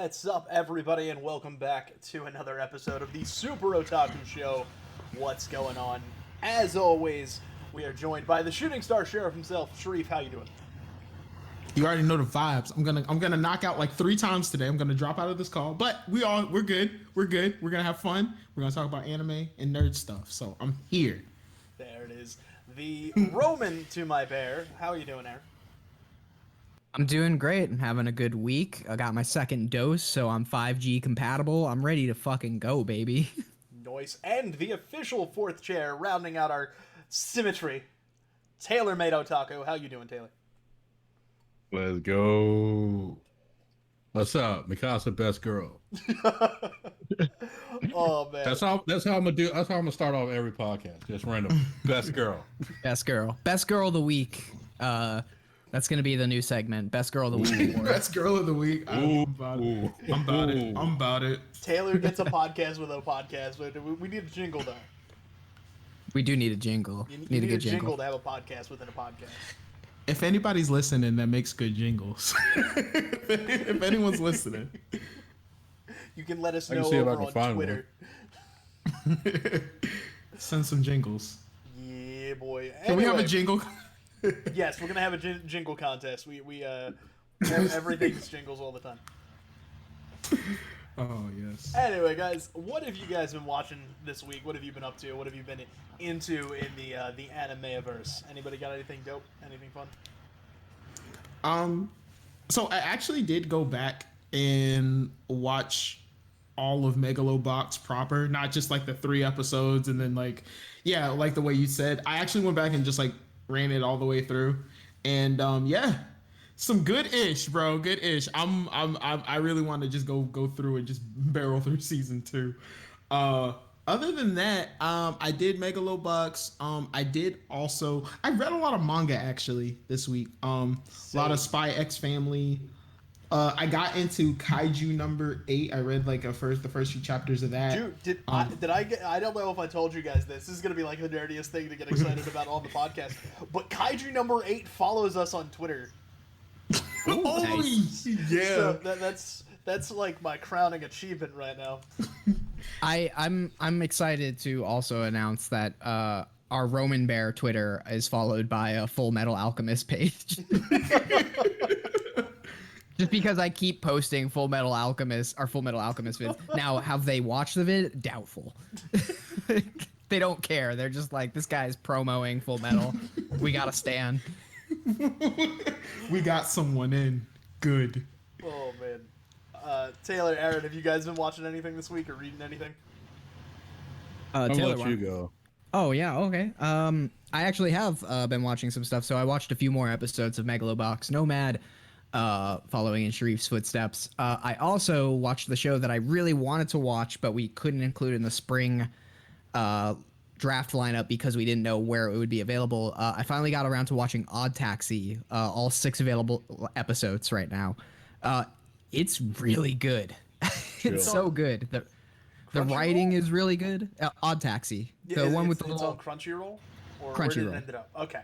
What's up, everybody, and welcome back to another episode of the Super Otaku Show. What's going on? As always, we are joined by the shooting star sheriff himself, Sharif. How you doing? You already know the vibes. I'm gonna knock out like 3 times today. I'm gonna drop out of this call, but we're good. We're good. We're gonna have fun. We're gonna talk about anime and nerd stuff. So I'm here. There it is. The Roman to my bear. How are you doing, Aaron? I'm doing great. I'm having a good week. I got my second dose, so I'm 5G compatible. I'm ready to fucking go, baby. Noise. And the official fourth chair, rounding out our symmetry, Taylor Made Otaku. How you doing, Taylor? Let's go. What's up? Mikasa, best girl. Oh man. That's how I'm gonna do. That's how I'm gonna start off every podcast. Just random. Best girl. Best girl. Best girl of the week. That's gonna be the new segment. Best girl of the week. Best girl of the week. I'm about it. I'm about it. Taylor gets a podcast with a podcast, but we need a jingle though. We do need a jingle. You need a good jingle to have a podcast within a podcast. If anybody's listening that makes good jingles, if anyone's listening, you can let us I know can see if I over can on find Twitter. send some jingles. Yeah, boy. Can we have a jingle? Yes, we're gonna have a jingle contest. We everything's jingles all the time. Oh yes. Anyway, guys, what have you guys been watching this week? What have you been up to? What have you been into in the anime-verse? Anybody got anything dope? Anything fun? So I actually did go back and watch all of Megalobox proper, not just like the 3 episodes and then like the way you said. I actually went back and just like ran it all the way through, and some good-ish, bro. Good-ish. I really want to just go through and just barrel through season 2. Other than that, I did Megalobox. I read a lot of manga actually this week. A lot of Spy X Family. I got into Kaiju number 8. I read like the first few chapters of that. Dude, I don't know if I told you guys this. This is gonna be like the nerdiest thing to get excited about on the podcast. But Kaiju number 8 follows us on Twitter. Oh yeah. So that's like my crowning achievement right now. I'm excited to also announce that our Roman Bear Twitter is followed by a Full Metal Alchemist page. Just because I keep posting Full Metal Alchemist vids. Now, have they watched the vid? Doubtful. They don't care. They're just like, this guy's promoting Full Metal. We gotta stand. We got someone in. Good. Oh man. Taylor, Aaron, have you guys been watching anything this week or reading anything? I'll Taylor, let you go. Oh yeah, okay. I actually have been watching some stuff. So I watched a few more episodes of Megalobox Nomad, following in Sharif's footsteps. I also watched the show that I really wanted to watch, but we couldn't include in the spring draft lineup because we didn't know where it would be available. I finally got around to watching Odd Taxi, all 6 available episodes right now. It's really good. It's so good. The writing is really good. Odd Taxi, the one with the it's little on Crunchyroll. Or Crunchyroll. Where did it end up? Okay.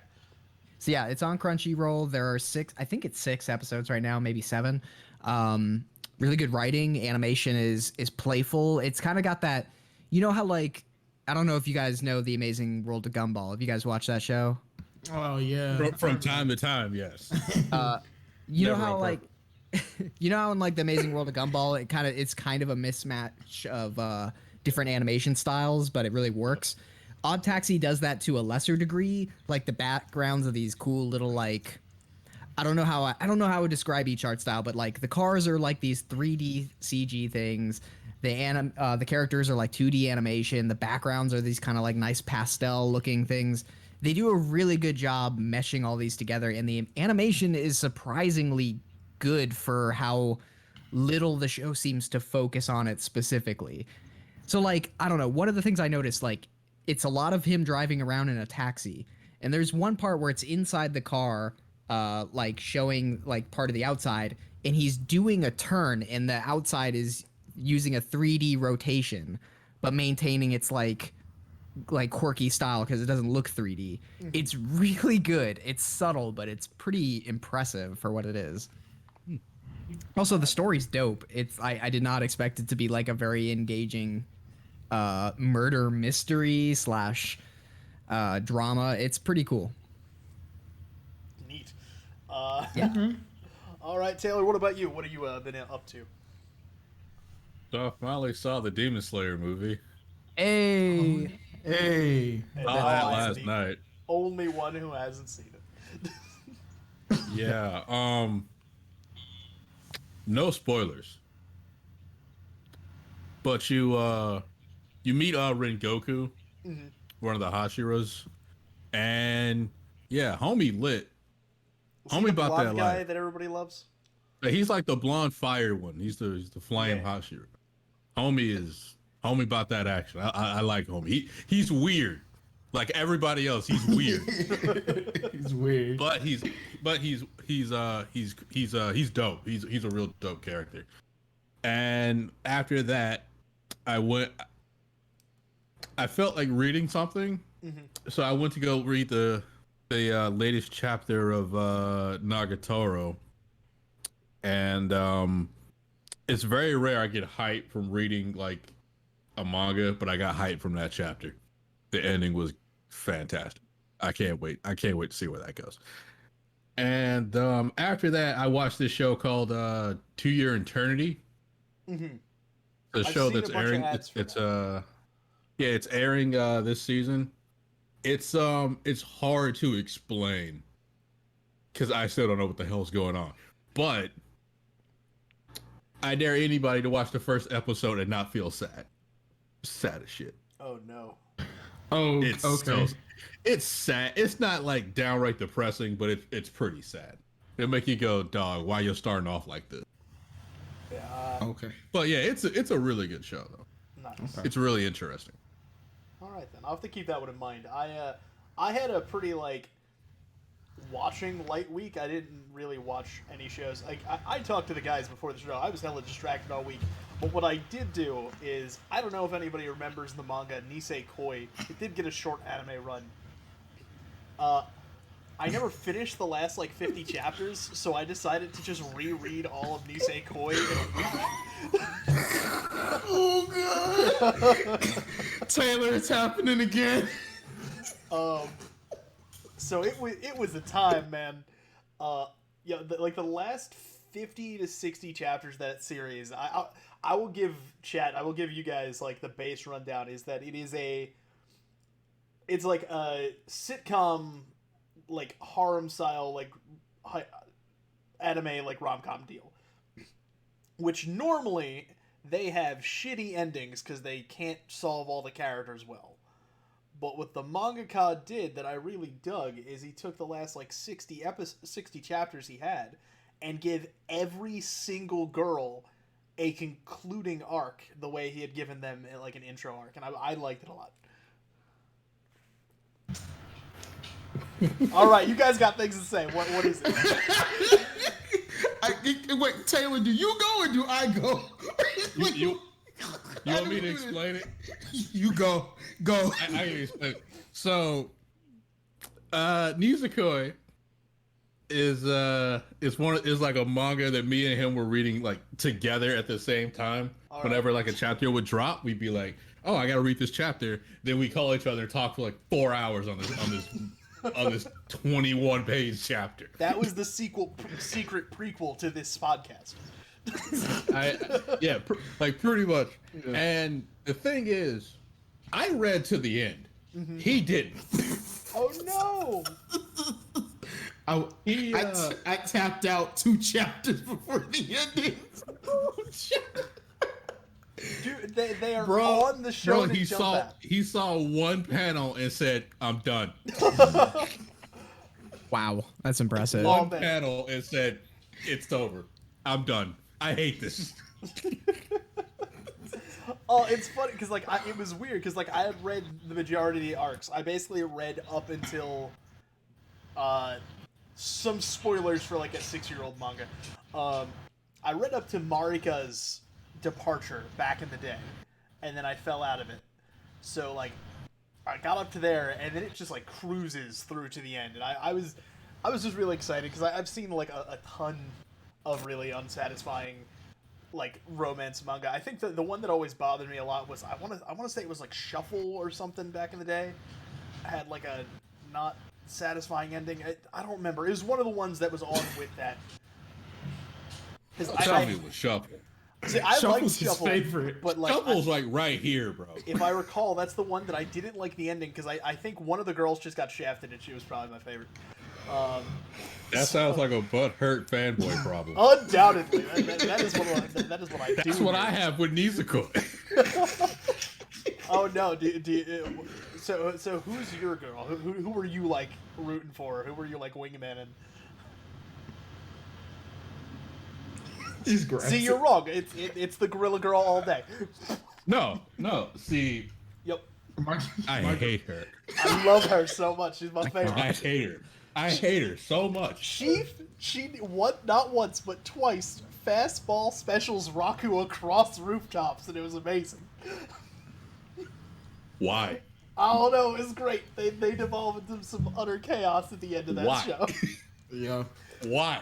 So yeah, it's on Crunchyroll. There are 6, I think it's 6 episodes right now, maybe 7. Really good writing. Animation is playful. It's kind of got that, you know how like, I don't know if you guys know The Amazing World of Gumball. Have you guys watched that show? Oh yeah. From time to time, yes. You know how like, you know how in like The Amazing World of Gumball, it's kind of a mismatch of different animation styles, but it really works. Odd Taxi does that to a lesser degree. Like the backgrounds of these cool little like, I don't know how I would describe each art style, but like the cars are like these 3D CG things. The characters are like 2D animation. The backgrounds are these kind of like nice pastel looking things. They do a really good job meshing all these together, and the animation is surprisingly good for how little the show seems to focus on it specifically. So like, I don't know, one of the things I noticed, like, it's a lot of him driving around in a taxi, and there's one part where it's inside the car, like showing like part of the outside, and he's doing a turn, and the outside is using a 3D rotation, but maintaining its like quirky style because it doesn't look 3D. Mm-hmm. It's really good. It's subtle, but it's pretty impressive for what it is. Also, the story's dope. I did not expect it to be like a very engaging murder mystery slash drama. It's pretty cool. Neat. Yeah. All right, Taylor. What about you? What have you been up to? So I finally saw the Demon Slayer movie. Hey. Hey. And Saw now that I am last the night. only one who hasn't seen it. Yeah. No spoilers. But you meet Rengoku, Mm-hmm. one of the Hashiras, and yeah, homie lit. Is he Homie the about blonde that guy life. that everybody loves? He's like the blonde fire one. He's the flame Yeah. Hashira. Homie about that action. I like homie. He's weird. Like everybody else, he's weird. He's weird. But he's dope. He's a real dope character. And after that, I felt like reading something. Mm-hmm. So I went to go read the latest chapter of Nagatoro. And it's very rare I get hype from reading like a manga, but I got hype from that chapter. The ending was fantastic. I can't wait to see where that goes. And after that, I watched this show called To Your Eternity. Mm-hmm. The I've show seen a that's bunch of airing. ads for It's it's airing this season. It's hard to explain because I still don't know what the hell's going on. But I dare anybody to watch the first episode and not feel sad. Sad as shit. Oh no. Oh, It's okay. it's sad. It's not like downright depressing, but it's pretty sad. It'll make you go, dog, why you starting off like this? Yeah. Okay. But yeah, it's a really good show though. Nice. It's really interesting. All right then. I'll have to keep that one in mind. I had a pretty like watching light week. I didn't really watch any shows. Like I talked to the guys before the show. I was hella distracted all week. But what I did do is I don't know if anybody remembers the manga Nisei Koi. It did get a short anime run. I never finished the last like 50 chapters, so I decided to just reread all of Nisei Koi in a week. Oh god. Taylor, it's happening again. So it was a time, man. Yeah, like the last 50 to 60 chapters of that series, I will give you guys like the base rundown is that it's like a sitcom, like harem style, like anime, like rom-com deal, which normally they have shitty endings because they can't solve all the characters well. But what the mangaka did that I really dug is he took the last like 60 chapters he had and give every single girl a concluding arc the way he had given them like an intro arc, and I liked it a lot. All right, you guys got things to say. What is it? Wait, Taylor, do you go or do I go? You want me to explain it? You go. I can explain it. So, Nizukoi is like a manga that me and him were reading like together at the same time. All Whenever right. like a chapter would drop, we'd be like, "Oh, I gotta read this chapter." Then we call each other and talk for like 4 hours on this 21-page chapter. That was the secret prequel to this podcast. Like pretty much. Yeah. And the thing is, I read to the end. Mm-hmm. He didn't. Oh no! I tapped out 2 chapters before the ending. Dude, they are on the show. Bro, he saw one panel and said, "I'm done." Wow, that's impressive. One panel and said, "It's over. I'm done. I hate this." Oh, it's funny because like it was weird because like I had read the majority of the arcs. I basically read up until some spoilers for like a 6-year-old manga. I read up to Marika's departure back in the day, and then I fell out of it. So like I got up to there, and then it just like cruises through to the end, and I was just really excited because I've seen like a ton of really unsatisfying like romance manga. I think the one that always bothered me a lot was I want to say it was like Shuffle or something back in the day. I had like a not satisfying ending. I don't remember. It was one of the ones that was on with that. Tell me it was Shuffle. See, I like Shuffle, favorite. but like Shuffle's like right here, bro. If I recall, that's the one that I didn't like the ending because I think one of the girls just got shafted and she was probably my favorite. That sounds like a butthurt fanboy problem. Undoubtedly, that is what I do. That's what I have with Nezuko. Oh no! So who's your girl? Who were you like rooting for? Who were you like wingman and? He's great. See, you're wrong. It's the Gorilla Girl all day. No. See, Yep. I hate her. I love her so much. She's my favorite. I hate her so much. She not once but twice fastball specials Raku across rooftops, and it was amazing. Why? I don't know. It was great. They devolved into some utter chaos at the end of that Why? show. Yeah. Why?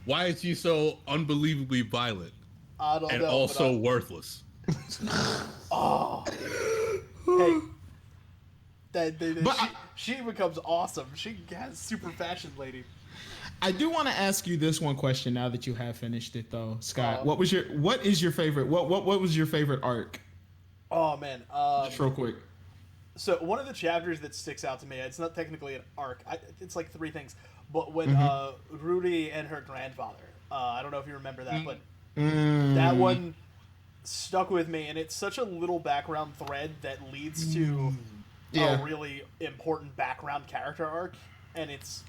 Why is she so unbelievably violent I don't and know. also worthless? Oh. Hey. She becomes awesome. She has super fashion lady. I do want to ask you this one question now that you have finished it though, Scott. What is your favorite? What was your favorite arc? Oh man. Just real quick. So one of the chapters that sticks out to me, it's not technically an arc. It's like three things. But when Rudy and her grandfather, I don't know if you remember that, but that one stuck with me, and it's such a little background thread that leads to a really important background character arc, and it's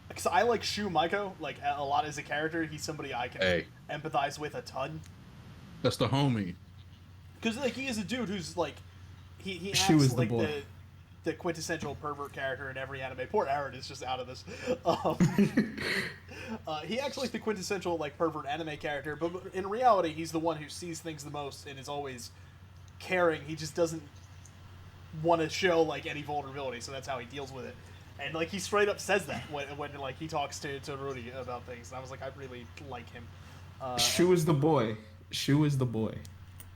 because I like Shu Maiko like a lot as a character. He's somebody I can empathize with a ton. That's the homie. Because like he is a dude who's like he acts Shu is like the boy. The quintessential pervert character in every anime. Poor Aaron is just out of this. He acts like the quintessential like pervert anime character, but in reality, he's the one who sees things the most and is always caring. He just doesn't want to show like any vulnerability, so that's how he deals with it. And like he straight up says that when like he talks to Rudy about things. And I was like, I really like him. Shu is the boy. Shu is the boy.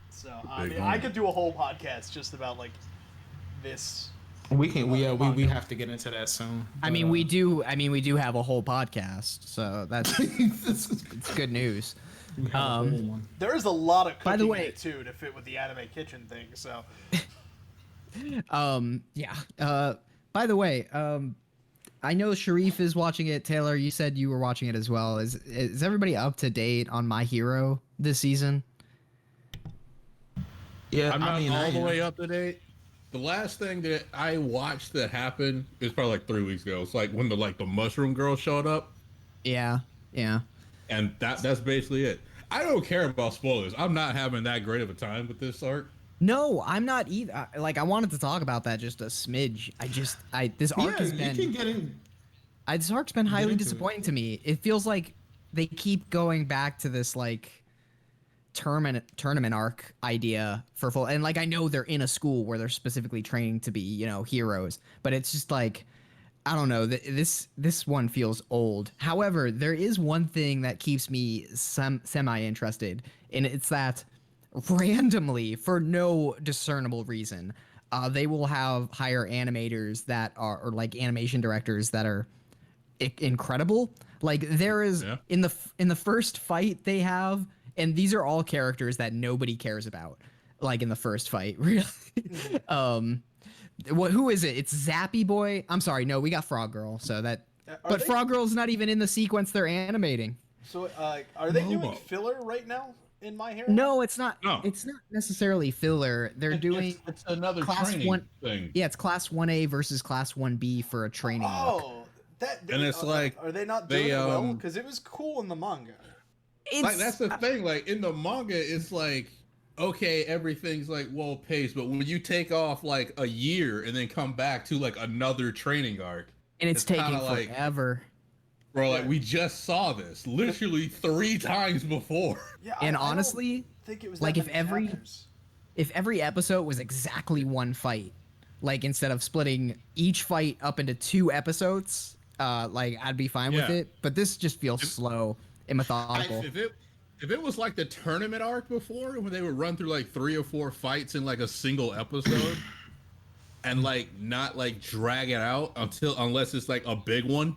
So I mean, I could do a whole podcast just about like this. We have to get into that soon. I mean, we do have a whole podcast, so that's it's good news. There is a lot of cooking by the way, in it too to fit with the anime kitchen thing. So, yeah. By the way, I know Sharif is watching it. Taylor, you said you were watching it as well. Is everybody up to date on My Hero this season? Yeah, I'm not all the way up to date. The last thing that I watched that happened is probably like 3 weeks ago. It's like when the mushroom girl showed up. Yeah. And that's basically it. I don't care about spoilers. I'm not having that great of a time with this arc. No, I'm not either. Like I wanted to talk about that just a smidge. This arc has been this arc's been highly disappointing to me. It feels like they keep going back to this like tournament arc idea for full, and like I know they're in a school where they're specifically training to be heroes, but it's just like I don't know, this one feels old. However, there is one thing that keeps me semi interested, and it's that randomly, for no discernible reason, they will hire animators that are, or like animation directors that are incredible. Like there is in the first fight they have. And these are all characters that nobody cares about, like in the first fight, really. Who is it? It's Zappy Boy. I'm sorry, no, we got Frog Girl. So that, but Frog Girl's not even in the sequence they're animating. So, are they doing filler right now in My Hero? No, it's not. No. It's not necessarily filler. They're doing it's another class training thing. Yeah, it's class 1A versus class 1B for a training. Oh, and it's like, are they not doing it well? Because it was cool in the manga. Like that's the thing. Like in the manga, it's like okay, everything's like well paced, but when you take off like a year and then come back to like another training arc, and it's taking forever. Bro, like we just saw this literally 3 times before. Yeah, and honestly, I think it was like if every episode was exactly one fight, like instead of splitting each fight up into 2 episodes, like I'd be fine with it. But this just feels slow. and methodical. If it was like the tournament arc before, when they would run through like 3 or 4 fights in like a single episode, and like not like drag it out unless it's like a big one,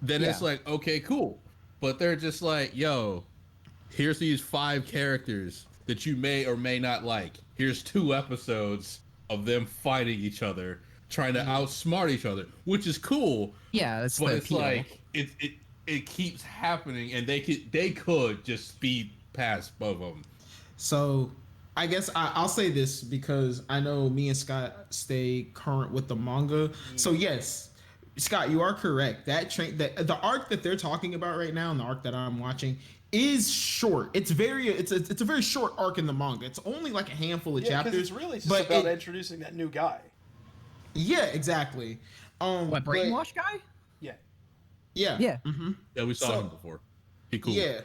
then it's like, okay, cool. But they're just like, yo, here's these 5 characters that you may or may not like. Here's 2 episodes of them fighting each other, trying to outsmart each other, which is cool. Yeah, that's but the it's appeal. like it keeps happening, and they could just speed past both of them. So I guess I'll say this because I know me and Scott stay current with the manga. So yes, Scott, you are correct. The arc that they're talking about right now, and the arc that I'm watching, is short. It's a very short arc in the manga. It's only like a handful of chapters. It's really just about introducing that new guy. Yeah, exactly. What, brainwash guy? Yeah. Yeah. Yeah. Mm-hmm. Yeah, we saw him before. He cool. Yeah.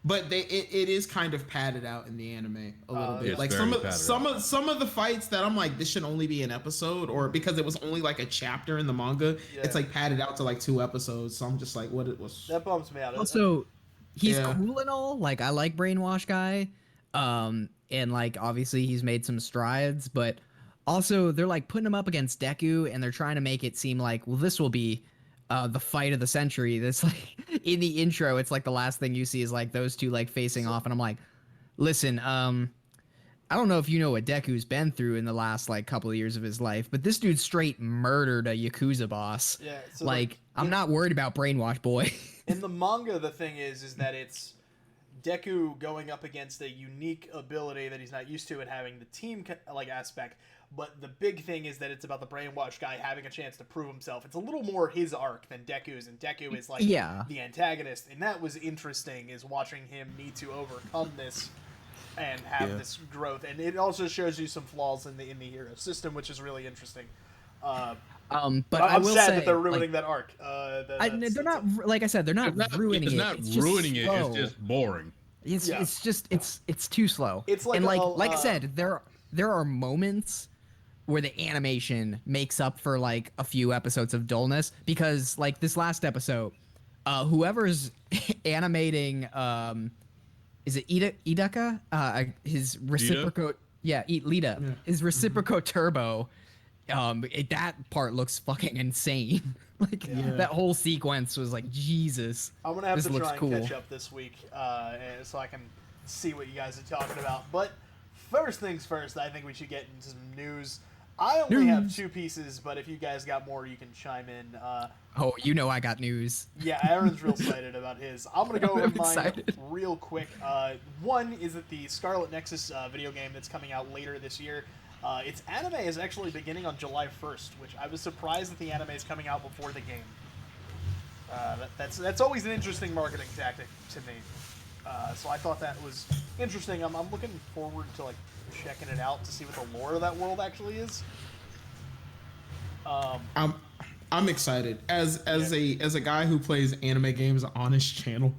But it is kind of padded out in the anime a little bit. Like some of the fights that I'm like, this should only be an episode, or because it was only like a chapter in the manga, it's like padded out to like 2 episodes. So I'm just like, what it was. That bums me out. Also, he's cool and all. Like, I like brainwash guy, and like obviously he's made some strides, but also they're like putting him up against Deku, and they're trying to make it seem like, well, this will be the fight of the century. This, like, in the intro, it's like the last thing you see is like those two like facing off, and I'm like, listen, I don't know if you know what Deku's been through in the last like couple of years of his life, but this dude straight murdered a Yakuza boss. Yeah, so like I'm not worried about brainwash boy. In the manga, the thing is that it's Deku going up against a unique ability that he's not used to and having the team like aspect. But the big thing is that it's about the brainwash guy having a chance to prove himself. It's a little more his arc than Deku's, and Deku is like the antagonist. And that was interesting, is watching him need to overcome this and have this growth. And it also shows you some flaws in the hero system, which is really interesting. But I'm sad that they're ruining that arc. They're not, like I said, they're not ruining it. It's not ruining it. It's just boring. It's too slow. It's like, and like I said, there are moments where the animation makes up for like a few episodes of dullness, because like this last episode, whoever's animating, is it Idaka? His reciprocal, Lita. His reciprocal turbo. That part looks fucking insane. Like that whole sequence was like, Jesus. I'm gonna have to try and catch up this week, so I can see what you guys are talking about. But first things first, I think we should get into some news. I only have 2 pieces, but if you guys got more, you can chime in. Oh, you know I got news. Yeah, Aaron's real excited about his. I'm going to go over mine real quick. One is that the Scarlet Nexus video game that's coming out later this year, its anime is actually beginning on July 1st, which I was surprised that the anime is coming out before the game. That's always an interesting marketing tactic to me. So I thought that was interesting. I'm looking forward to like checking it out to see what the lore of that world actually is. I'm excited as a guy who plays anime games on his channel.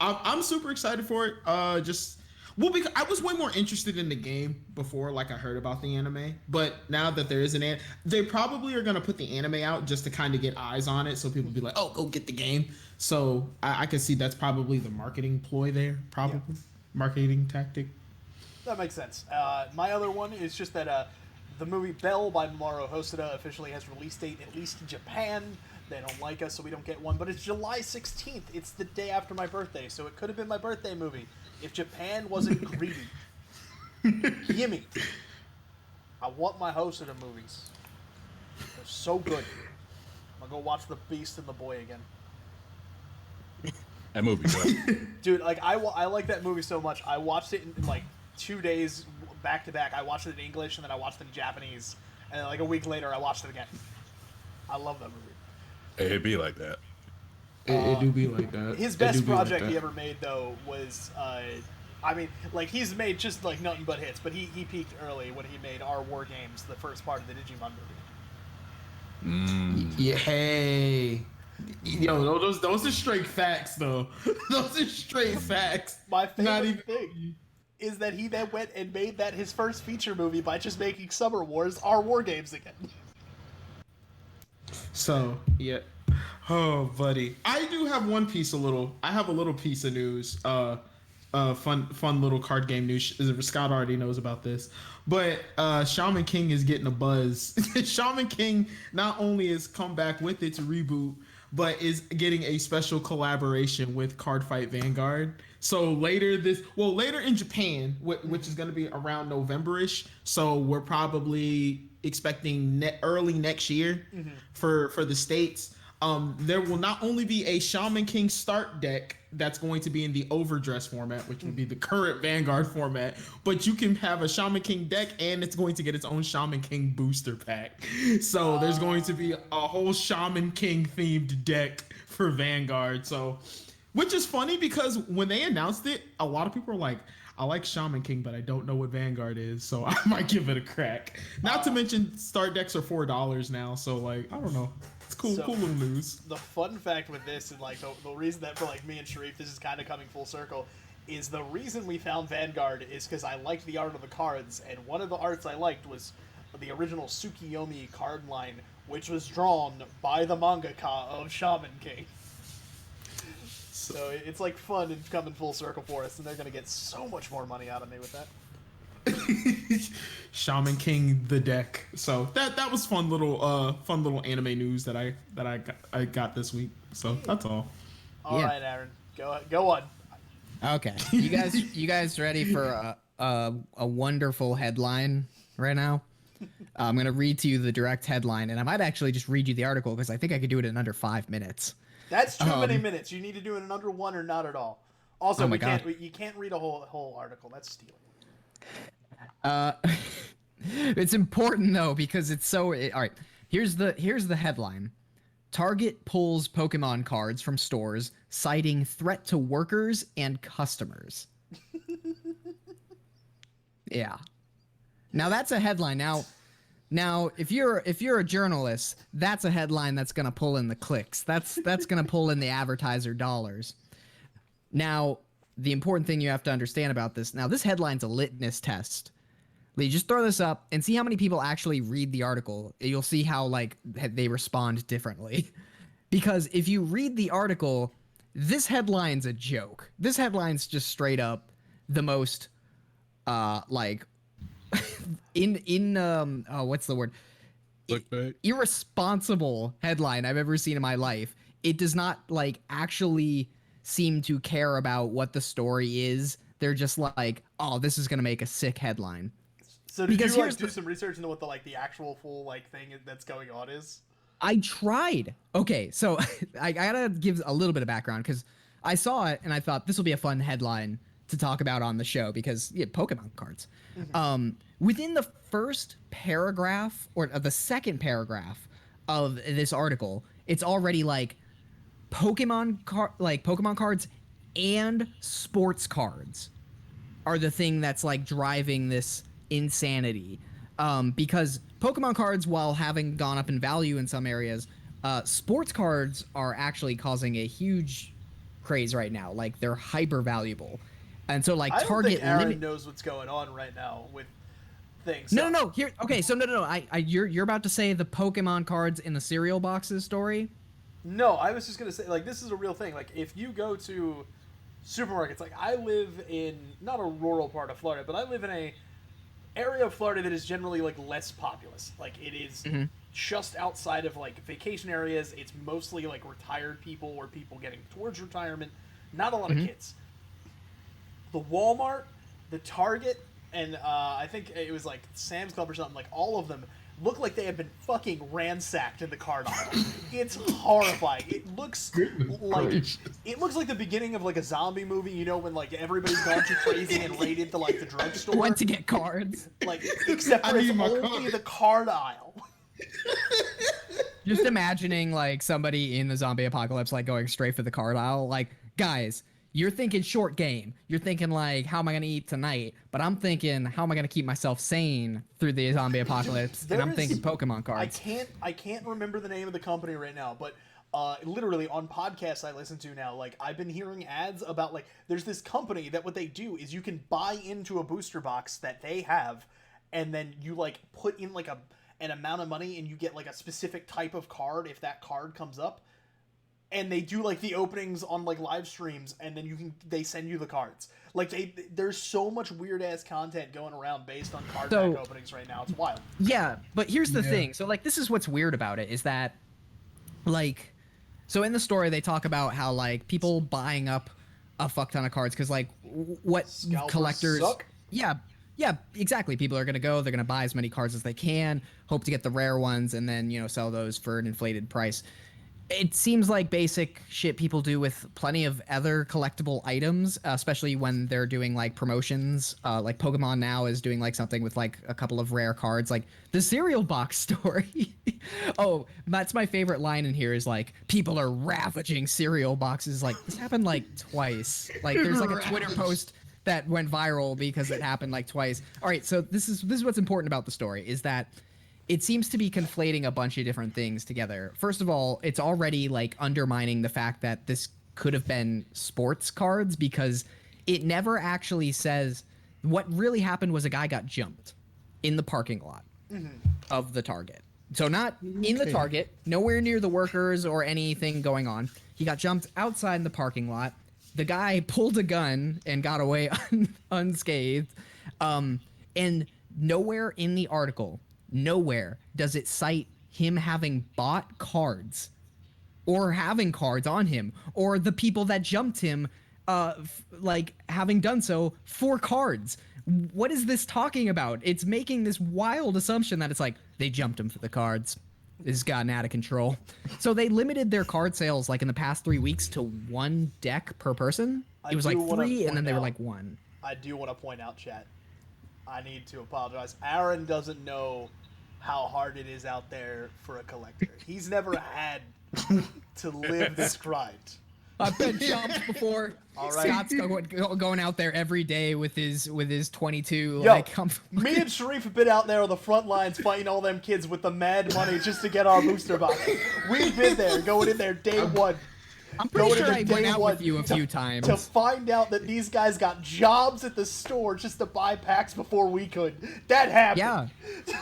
I'm super excited for it. Because I was way more interested in the game before, like I heard about the anime. But now that there is they probably are gonna put the anime out just to kind of get eyes on it, so people be like, "Oh, go get the game." So I can see that's probably the marketing ploy there, marketing tactic. That makes sense. My other one is just that the movie Bell by Mamoru Hosoda officially has release date, at least in Japan. They don't like us, so we don't get one. But it's July 16th. It's the day after my birthday, so it could have been my birthday movie if Japan wasn't greedy. Gimme. I want my Hosoda movies. They're so good. I'm gonna go watch The Beast and the Boy again. That movie, dude. Like I like that movie so much. I watched it in like 2 days back to back. I watched it in English and then I watched it in Japanese, and then like a week later I watched it again. I love that movie. It'd be like that. It do be like that. His best project he ever made though was I mean, like he's made just like nothing but hits, but he peaked early when he made Our War Games, the first part of the Digimon movie. Yeah, hey. Yo, those are straight facts, though. Those are straight facts. My favorite thing is that he then went and made that his first feature movie by just making Summer Wars Our War Games again. So, yeah. Oh, buddy. I do have one piece I have a little piece of news. Fun little card game news. Scott already knows about this. But Shaman King is getting a buzz. Shaman King not only has come back with its reboot, but is getting a special collaboration with Card Fight Vanguard. So later in Japan, which is going to be around November-ish. So we're probably expecting early next year for the States. There will not only be a Shaman King start deck that's going to be in the overdress format, which would be the current Vanguard format, but you can have a Shaman King deck and it's going to get its own Shaman King booster pack. So there's going to be a whole Shaman King themed deck for Vanguard. So, which is funny because when they announced it, a lot of people were like, I like Shaman King, but I don't know what Vanguard is, so I might give it a crack. Not to mention, start decks are $4 now, so like, I don't know. It's cool, So, cool little news. The fun fact with this, and like the reason that for like me and Sharif, this is kind of coming full circle, is the reason we found Vanguard is because I liked the art of the cards, and one of the arts I liked was the original Tsukiyomi card line, which was drawn by the mangaka of Shaman King. So it's like fun and coming full circle for us, and they're gonna get so much more money out of me with that. Shaman King the deck. So that was fun little anime news that I got this week. So that's all. All right, Aaron, go on. Okay, you guys ready for a wonderful headline right now? I'm gonna read to you the direct headline, and I might actually just read you the article because I think I could do it in under 5 minutes. That's too many minutes. You need to do it in under 1 or not at all. Also, you can't read a whole article. That's stealing. It's important though because it's so. All right, here's the headline: Target pulls Pokemon cards from stores, citing threat to workers and customers. Yeah. Now that's a headline. Now, if you're a journalist, that's a headline that's gonna pull in the clicks. That's gonna pull in the advertiser dollars. Now, the important thing you have to understand about this. Now, this headline's a litmus test. You just throw this up and see how many people actually read the article. You'll see how like they respond differently. Because if you read the article, this headline's a joke. This headline's just straight up the most like what's the word? Irresponsible headline I've ever seen in my life. It does not like actually seem to care about what the story is. They're just like, oh, this is gonna make a sick headline. So did you like do some research into what the actual full like thing that's going on is? I tried. Okay, so I gotta give a little bit of background because I saw it and I thought this will be a fun headline to talk about on the show because Pokemon cards. Mm-hmm. Within the first paragraph or the second paragraph of this article, it's already like Pokemon cards and sports cards are the thing that's like driving this insanity. Because Pokemon cards, while having gone up in value in some areas, sports cards are actually causing a huge craze right now. Like they're hyper valuable, and so like Target. I don't think Aaron knows what's going on right now with things. So. No. Here, okay. So no. You're about to say the Pokemon cards in the cereal boxes story. No, I was just gonna say like this is a real thing. Like if you go to supermarkets, like I live in not a rural part of Florida, but I live in a area of Florida that is generally like less populous. Like it is just outside of like vacation areas. It's mostly like retired people or people getting towards retirement. Not a lot of kids. The Walmart, the Target, and I think it was like Sam's Club or something. Like all of them look like they have been fucking ransacked in the card aisle. It's horrifying. It looks like the beginning of like a zombie movie. You know when like everybody's gone too crazy and raided the like the drugstore. Went to get cards. Like except for it's only the card aisle. Just imagining like somebody in the zombie apocalypse like going straight for the card aisle. Like guys, you're thinking short game. You're thinking like, how am I going to eat tonight? But I'm thinking, how am I going to keep myself sane through the zombie apocalypse? And I'm thinking Pokemon cards. I can't remember the name of the company right now, but literally on podcasts I listen to now, like I've been hearing ads about like there's this company that what they do is you can buy into a booster box that they have, and then you like put in like an amount of money and you get like a specific type of card if that card comes up. and they do like the openings on like live streams, and then they send you the cards. Like there's so much weird ass content going around based on card pack openings right now. It's wild. Yeah, but here's the thing. So like this is what's weird about it is that like so in the story they talk about how like people buying up a fuck ton of cards because like what Scalpers collectors suck. Yeah, exactly. People are they're gonna buy as many cards as they can, hope to get the rare ones, and then sell those for an inflated price. It seems like basic shit people do with plenty of other collectible items, especially when they're doing like promotions. Like Pokemon now is doing like something with like a couple of rare cards, like the cereal box story. Oh, that's my favorite line in here is like people are ravaging cereal boxes. Like this happened like twice. Like there's like a Twitter post that went viral because it happened like twice. All right, so this is what's important about the story is that it seems to be conflating a bunch of different things together. First of all, it's already like undermining the fact that this could have been sports cards because it never actually says what really happened was a guy got jumped in the parking lot of the Target. So not in the Target, nowhere near the workers or anything going on. He got jumped outside in the parking lot. The guy pulled a gun and got away unscathed. And nowhere in the article, nowhere does it cite him having bought cards or having cards on him or the people that jumped him like having done so for cards. What is this talking about? It's making this wild assumption that it's like they jumped him for the cards. This has gotten out of control. So they limited their card sales like in the past 3 weeks to 1 deck per person. It was like 3 and then they were like 1. I do want to point out, chat, I need to apologize. Aaron doesn't know how hard it is out there for a collector. He's never had to live this grind. I've been jumped before. All right. Scott's going out there every day with his 22. Yo, like, me and Sharif have been out there on the front lines fighting all them kids with the mad money just to get our booster box. We've been there, going in there day one. I'm pretty sure I went out with you a few times. To find out that these guys got jobs at the store just to buy packs before we could. That happened.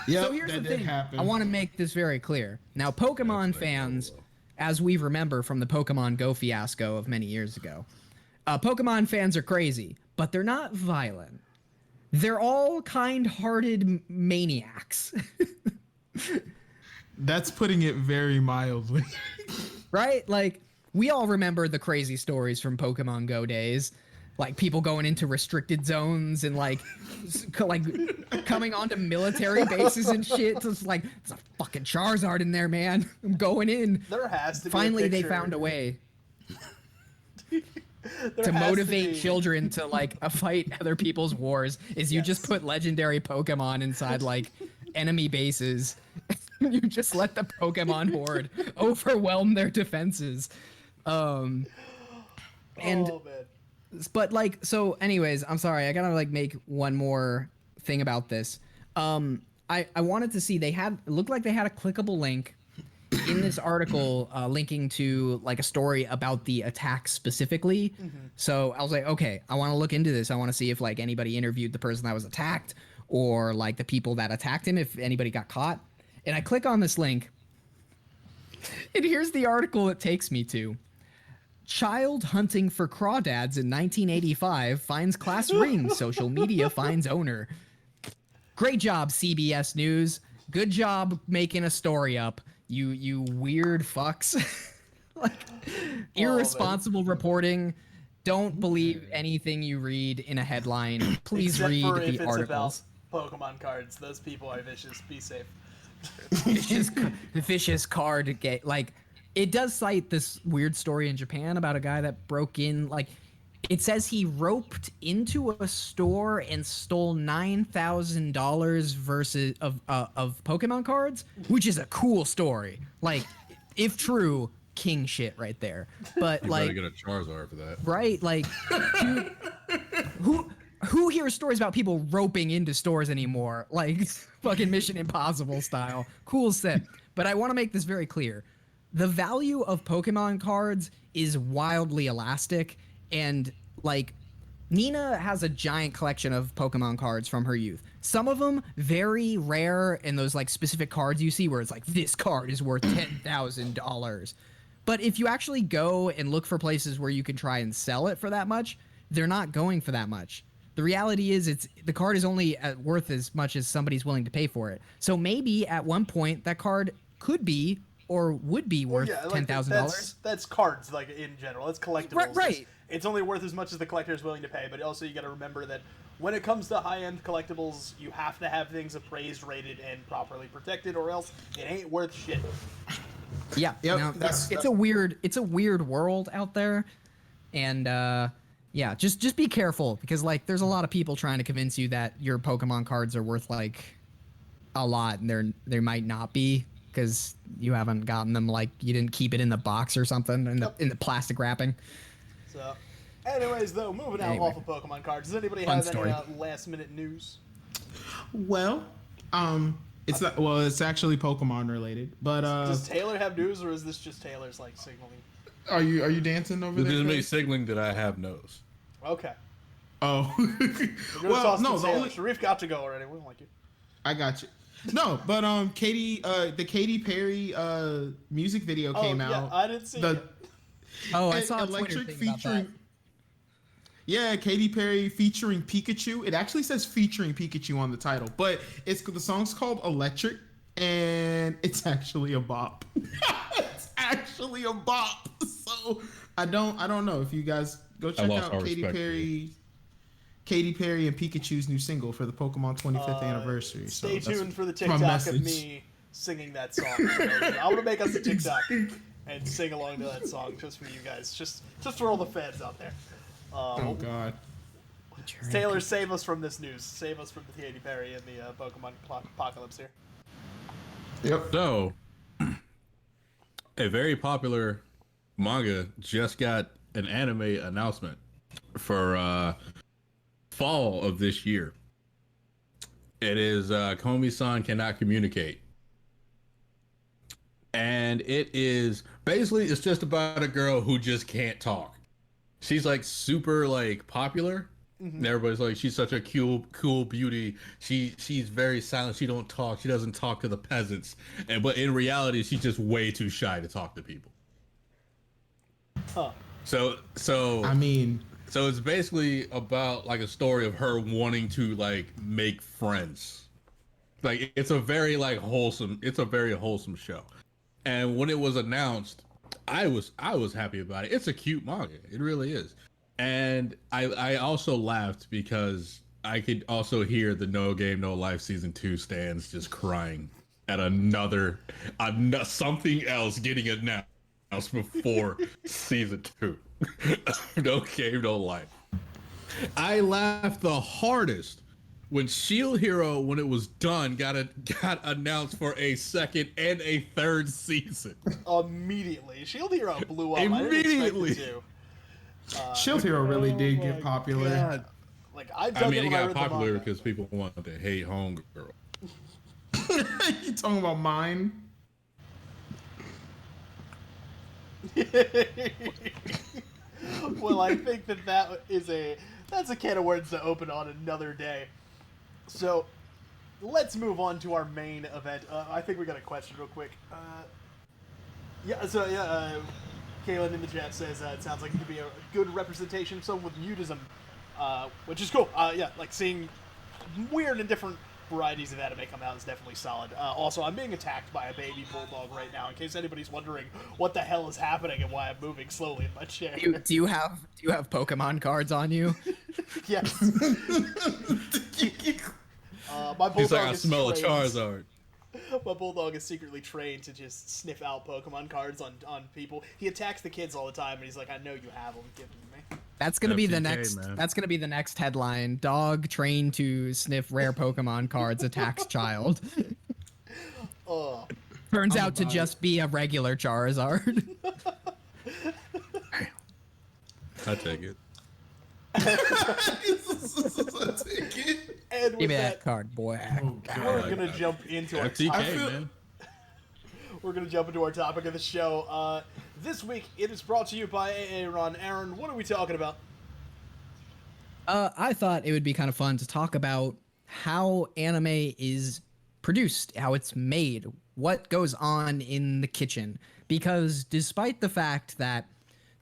Yeah. So here's the thing. I want to make this very clear. Now, Pokemon fans, as we remember from the Pokemon Go fiasco of many years ago, Pokemon fans are crazy, but they're not violent. They're all kind-hearted maniacs. That's putting it very mildly. Right? Like, we all remember the crazy stories from Pokemon Go days. Like people going into restricted zones and like coming onto military bases and shit. So it's like, there's a fucking Charizard in there, man. I'm going in. There has to be Finally, they found a way to motivate children to like fight other people's wars. Is you just put legendary Pokemon inside like enemy bases. You just let the Pokemon horde overwhelm their defenses. But like, so anyways, I'm sorry, I gotta like make one more thing about this. I wanted to see, it looked like they had a clickable link in this article linking to like a story about the attack specifically. So I was like, okay, I want to look into this. I want to see if like anybody interviewed the person that was attacked or like the people that attacked him, if anybody got caught. And I click on this link and here's the article it takes me to. Child hunting for crawdads in 1985 finds class ring. Social media finds owner. Great job, CBS News. Good job making a story up. You weird fucks. Like irresponsible reporting. Don't believe anything you read in a headline. Please read the articles. About Pokemon cards. Those people are vicious. Be safe. Vicious card game. Like, it does cite this weird story in Japan about a guy that broke in. Like, it says he roped into a store and stole $9,000 versus of Pokemon cards, which is a cool story. Like, if true, king shit right there. But you like, better get a Charizard for that, right? Like, dude, who hears stories about people roping into stores anymore? Like, fucking Mission Impossible style. Cool set. But I want to make this very clear. The value of Pokemon cards is wildly elastic, and like Nina has a giant collection of Pokemon cards from her youth. Some of them very rare, and those like specific cards you see where it's like this card is worth $10,000. But if you actually go and look for places where you can try and sell it for that much, they're not going for that much. The reality is the card is only worth as much as somebody's willing to pay for it. So maybe at one point that card could be or would be worth $10,000. That's cards, like, in general. It's collectibles. Right. It's only worth as much as the collector is willing to pay, but also you got to remember that when it comes to high-end collectibles, you have to have things appraised, rated, and properly protected, or else it ain't worth shit. Yeah. Yep, Now, that's- it's a weird world out there, and yeah, just be careful because like there's a lot of people trying to convince you that your Pokemon cards are worth like a lot, and they might not be because you haven't gotten them, like you didn't keep it in the box or something in the plastic wrapping. So, anyways, though, moving out off of Pokemon cards, does anybody have any last-minute news? Well, it's not, well, it's actually Pokemon related, but Does Taylor have news, or is this just Taylor's like signaling? are you dancing over This there? is me Chris? signaling that I have nose. Okay. Oh, We're well, toss no, to the Taylor. only Sharif got to go already. We don't like you. I got you. No, but Katy, the Katy Perry music video came out. I didn't see it. Oh, I saw a Electric Twitter thing about featuring. that. Yeah, Katy Perry featuring Pikachu. It actually says featuring Pikachu on the title, but the song's called Electric, and it's actually a bop. It's actually a bop. So I don't know if you guys go check out Katy Perry and Pikachu's new single for the Pokemon 25th anniversary. Stay so tuned for the my TikTok of message. me singing that song. I'm gonna make us a TikTok and sing along to that song just for you guys, just for all the fans out there. Oh God. Taylor, save us from this news. Save us from the Katy Perry and the Pokemon apocalypse here. Yep. So, a very popular manga just got an anime announcement for fall of this year. It is Komi-san Cannot Communicate. And it is basically, it's just about a girl who just can't talk. She's like super like popular. Mm-hmm. And everybody's like, she's such a cool beauty. She's very silent. She don't talk. She doesn't talk to the peasants. But in reality, she's just way too shy to talk to people. Huh. So I mean, so it's basically about like a story of her wanting to like make friends. Like it's a very wholesome show. And when it was announced, I was happy about it. It's a cute manga. It really is. And I also laughed because I could also hear the No Game No Life season 2 stands just crying at something else getting announced before season 2. No Game No Life. I laughed the hardest when Shield Hero, when it was done, got announced for a second and a third season. Immediately, Shield Hero blew up. Immediately. I didn't expect it to. Shield Hero really did get popular. God. Like I mean, it got read popular the because people wanted to hate Homegirl. You talking about mine? Well, I think that's a can of words to open on another day. So, let's move on to our main event. I think we got a question real quick. Kaylin in the chat says it sounds like it could be a good representation of someone with mutism, which is cool. Like seeing weird and different varieties of anime come out is definitely solid. Also, I'm being attacked by a baby bulldog right now. In case anybody's wondering what the hell is happening and why I'm moving slowly in my chair. Do you have Pokemon cards on you? Yes. My bulldog He's like, I is smell a trained. Charizard. My bulldog is secretly trained to just sniff out Pokemon cards on people. He attacks the kids all the time, and he's like, "I know you have them. Give them to me." That's gonna be the FTK, next. man. That's gonna be the next headline. Dog trained to sniff rare Pokemon cards attacks child. Oh, Turns out to just be a regular Charizard. I take it. and with Give me that that, card, boy. we're gonna jump into our FTK, topic. man. We're gonna jump into our topic of the show. This week, it is brought to you by Aaron. Aaron, what are we talking about? I thought it would be kind of fun to talk about how anime is produced, how it's made, what goes on in the kitchen. because despite the fact that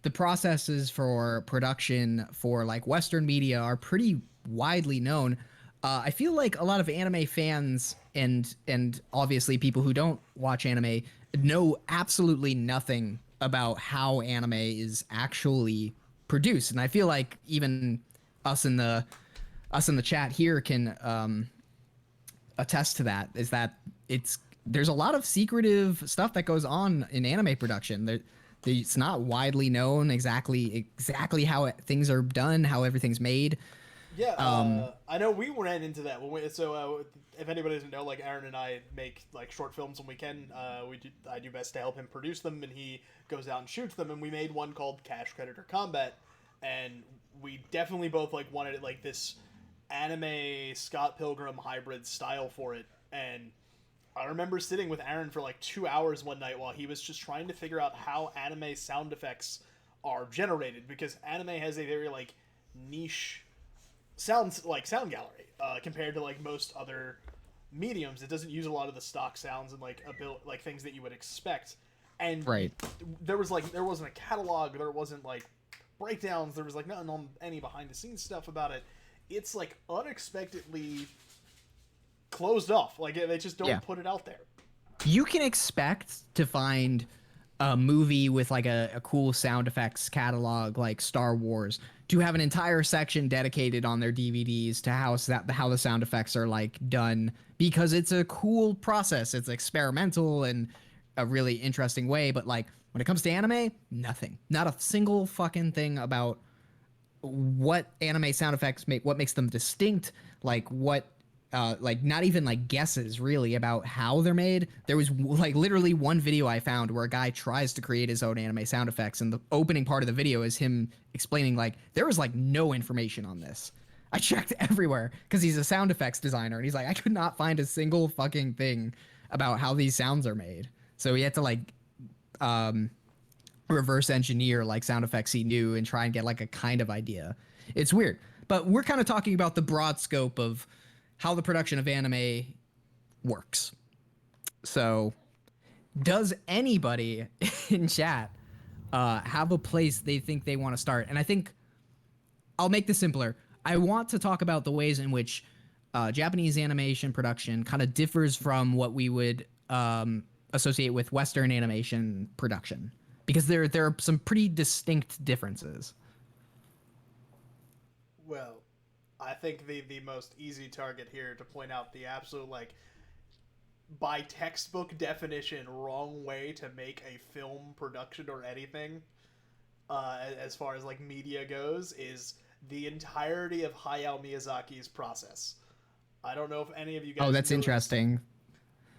the processes for production for like Western media are pretty widely known, I feel like a lot of anime fans and obviously people who don't watch anime know absolutely nothing about how anime is actually produced. And I feel like even us in the chat here can attest to that, is that there's a lot of secretive stuff that goes on in anime production. It's not widely known exactly how things are done, how everything's made. Yeah, I know we ran into that when if anybody doesn't know, like Aaron and I make like short films when we can. I do best to help him produce them, and he goes out and shoots them. And we made one called Cash Creditor Combat, and we definitely both like wanted it like this anime Scott Pilgrim hybrid style for it. And I remember sitting with Aaron for like 2 hours one night while he was just trying to figure out how anime sound effects are generated, because anime has a very like niche sound gallery compared to like most other mediums. It doesn't use a lot of the stock sounds and like things that you would expect. And right, there wasn't a catalog, there wasn't like breakdowns, there was like nothing on any behind the scenes stuff about it. It's like unexpectedly closed off. Like they just don't put it out there. You can expect to find a movie with like a cool sound effects catalog like Star Wars to have an entire section dedicated on their DVDs to how the sound effects are like done, because it's a cool process. It's experimental in a really interesting way. But like when it comes to anime, nothing, not a single fucking thing about what anime sound effects what makes them distinct, like what like not even like guesses really about how they're made. There was like literally one video I found where a guy tries to create his own anime sound effects, and the opening part of the video is him explaining like there was like no information on this. I checked everywhere because he's a sound effects designer, and he's like, I could not find a single fucking thing about how these sounds are made. So he had to like reverse engineer like sound effects he knew and try and get like a kind of idea. It's weird, but we're kind of talking about the broad scope of how the production of anime works. So does anybody in chat have a place they think they want to start? And I think I'll make this simpler. I want to talk about the ways in which Japanese animation production kind of differs from what we would associate with Western animation production, because there are some pretty distinct differences. Well, I think the most easy target here to point out the absolute, like, by textbook definition, wrong way to make a film production or anything, as far as, like, media goes, is the entirety of Hayao Miyazaki's process. I don't know if any of you guys... Oh, that's interesting.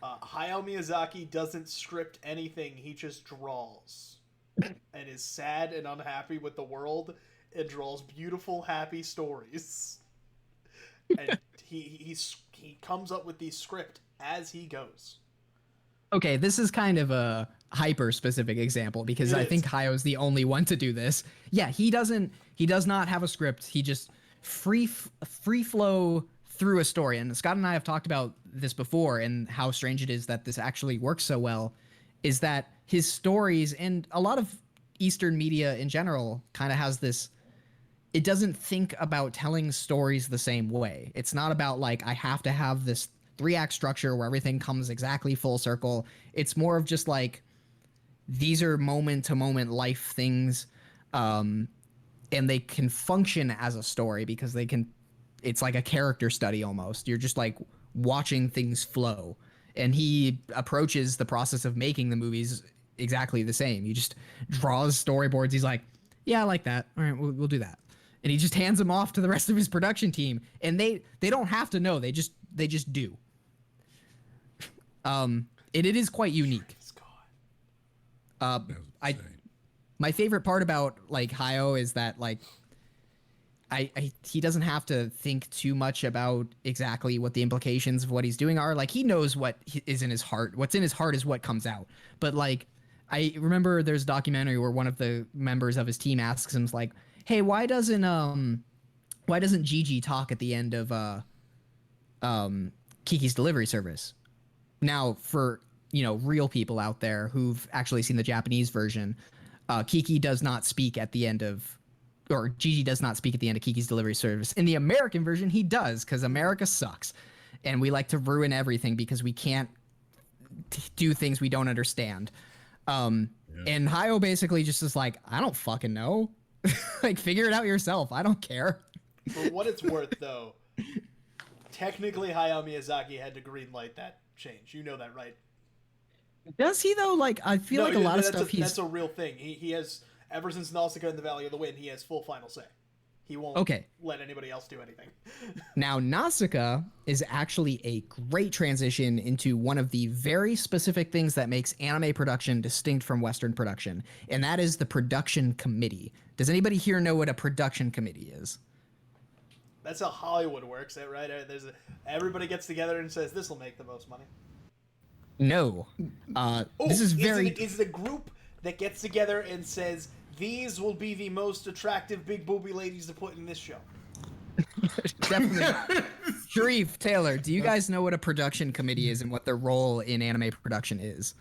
Hayao Miyazaki doesn't script anything, he just draws. And is sad and unhappy with the world, and draws beautiful, happy stories. And he comes up with the script as he goes. Okay, this is kind of a hyper specific example, because I think Hayao's the only one to do this. Yeah, he does not have a script. He just free flow through a story. And Scott and I have talked about this before, and how strange it is that this actually works so well, is that his stories, and a lot of Eastern media in general, kind of has this, it doesn't think about telling stories the same way. It's not about like, I have to have this 3-act structure where everything comes exactly full circle. It's more of just like, these are moment to moment life things. And they can function as a story because it's like a character study almost. You're just like watching things flow. And he approaches the process of making the movies exactly the same. He just draws storyboards. He's like, yeah, I like that. All right, we'll do that. And he just hands them off to the rest of his production team, and they don't have to know. They just do. It is quite unique. My favorite part about like Hayao is that like he doesn't have to think too much about exactly what the implications of what he's doing are. Like, he knows what is in his heart. What's in his heart is what comes out. But like, I remember there's a documentary where one of the members of his team asks him like, hey, why doesn't Gigi talk at the end of Kiki's Delivery Service? Now, for real people out there who've actually seen the Japanese version, Kiki does not speak at the end of, or Gigi does not speak at the end of Kiki's delivery service. In the American version, he does, because America sucks. And we like to ruin everything because we can't do things we don't understand. And Hayo basically just is like, I don't fucking know. Like, figure it out yourself. I don't care. For what it's worth, though, technically Hayao Miyazaki had to greenlight that change. You know that, right? Does he, though? Like, I feel like a lot of stuff that's a real thing. He has, ever since Nausicaa and the Valley of the Wind, he has full final say. He won't let anybody else do anything. Now, Nausicaa is actually a great transition into one of the very specific things that makes anime production distinct from Western production, and that is the production committee. Does anybody here know what a production committee is? That's how Hollywood works, right? Everybody gets together and says, this will make the most money. No. This is very... Is it a group that gets together and says, these will be the most attractive big booby ladies to put in this show? Definitely. Sharif, Taylor, do you guys know what a production committee is and what their role in anime production is?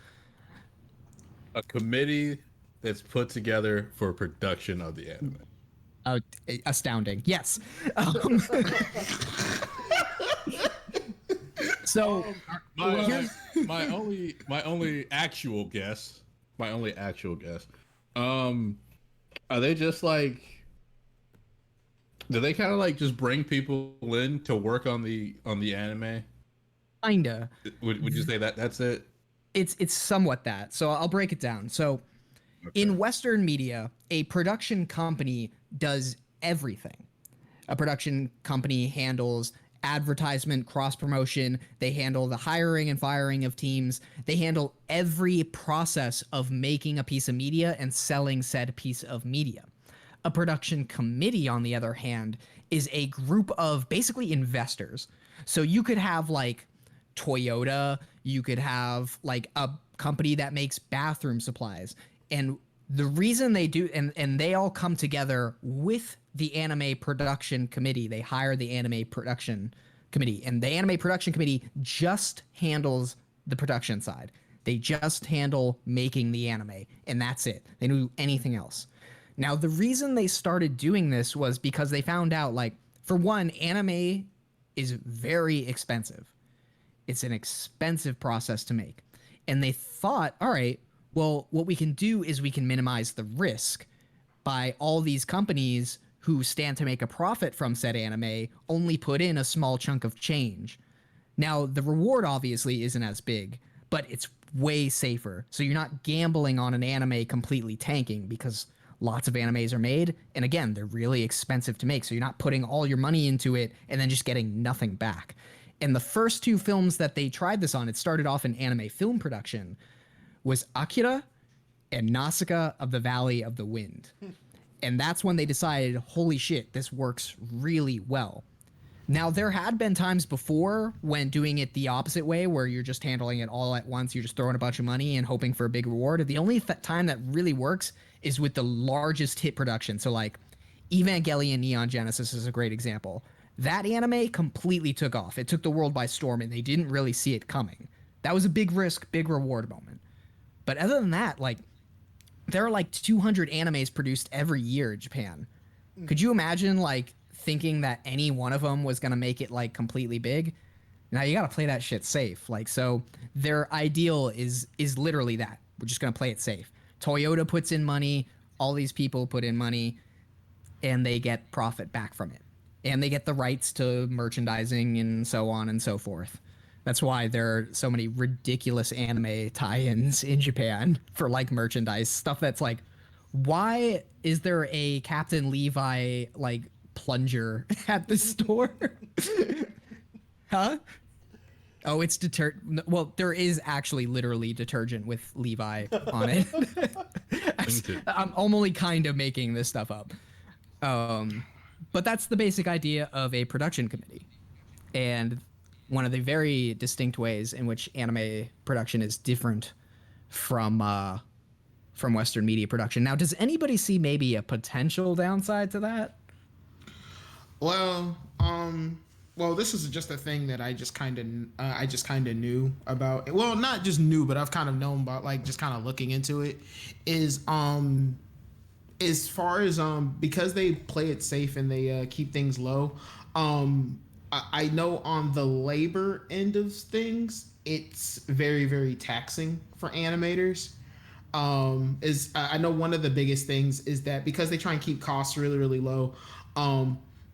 A committee that's put together for production of the anime. Oh, astounding. Yes. So my only actual guess. Are they just like? Do they kind of like just bring people in to work on the anime? Kinda. Would you say that's it? It's somewhat that. So I'll break it down. So in Western media, a production company does everything. A production company handles advertisement, cross promotion. They handle the hiring and firing of teams. They handle every process of making a piece of media and selling said piece of media. A production committee, on the other hand, is a group of basically investors. So you could have like Toyota, you could have like a company that makes bathroom supplies. And the reason they do, and they all come together with the anime production committee. They hire the anime production committee, and the anime production committee just handles the production side. They just handle making the anime, and that's it. They don't do anything else. Now, the reason they started doing this was because they found out, like, for one, anime is very expensive. It's an expensive process to make. And they thought, all right, well, what we can do is we can minimize the risk by all these companies who stand to make a profit from said anime only put in a small chunk of change. Now, the reward obviously isn't as big, but it's way safer. So you're not gambling on an anime completely tanking, because lots of animes are made, and again, they're really expensive to make, so you're not putting all your money into it and then just getting nothing back. And the first two films that they tried this on, it started off in anime film production, was Akira and Nausicaa of the Valley of the Wind. And that's when they decided, holy shit, this works really well. Now, there had been times before when doing it the opposite way, where you're just handling it all at once. You're just throwing a bunch of money and hoping for a big reward. The only time that really works is with the largest hit production. So, like, Evangelion Neon Genesis is a great example. That anime completely took off. It took the world by storm, and they didn't really see it coming. That was a big risk, big reward moment. But other than that, like, there are like 200 animes produced every year in Japan. Could you imagine, like, thinking that any one of them was going to make it, like, completely big? Now, you got to play that shit safe. Like, so their ideal is literally that. We're just going to play it safe. Toyota puts in money, all these people put in money, and they get profit back from it. And they get the rights to merchandising and so on and so forth. That's why there are so many ridiculous anime tie-ins in Japan for, like, merchandise. Stuff that's like, why is there a Captain Levi, like, plunger at the store? Huh? Oh, it's detergent. Well, there is actually literally detergent with Levi on it. I'm only kind of making this stuff up. But that's the basic idea of a production committee. And one of the very distinct ways in which anime production is different from Western media production. Now, does anybody see maybe a potential downside to that? Well, well, this is just a thing that I just kind of knew about. Well, not just knew, but I've kind of known about, like, just kind of looking into it. Is as far as because they play it safe and they keep things low. I know on the labor end of things, it's very, very taxing for animators. Is I know one of the biggest things is that because they try and keep costs really, really low.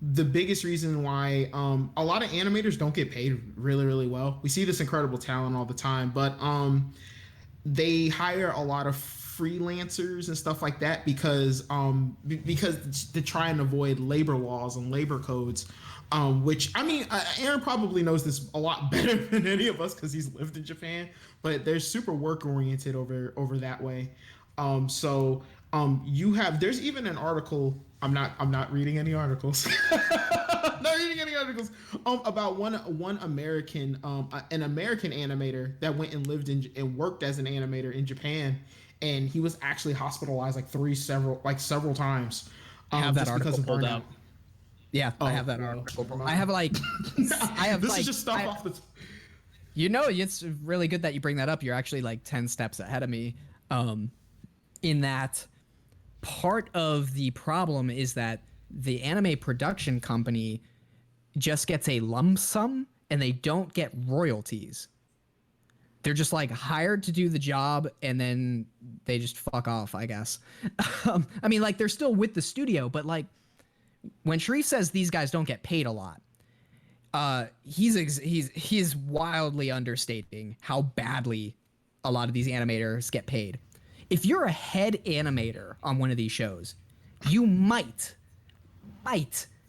The biggest reason why a lot of animators don't get paid really, really well. We see this incredible talent all the time, but they hire a lot of freelancers and stuff like that because to try and avoid labor laws and labor codes. Which, I mean, Aaron probably knows this a lot better than any of us because he's lived in Japan. But they're super work oriented over that way. There's even an article. I'm not reading any articles. Not reading any articles about one American an American animator that went and lived in and worked as an animator in Japan, and he was actually hospitalized several times. I have that article pulled up. Yeah, I have that article. I have this is just stuff off the. You know, it's really good that you bring that up. You're actually like 10 steps ahead of me. In that, part of the problem is that the anime production company just gets a lump sum and they don't get royalties. They're just like hired to do the job and then they just fuck off, I guess. I mean, like, they're still with the studio, but like when Sharif says these guys don't get paid a lot, he's wildly understating how badly a lot of these animators get paid. If you're a head animator on one of these shows, you might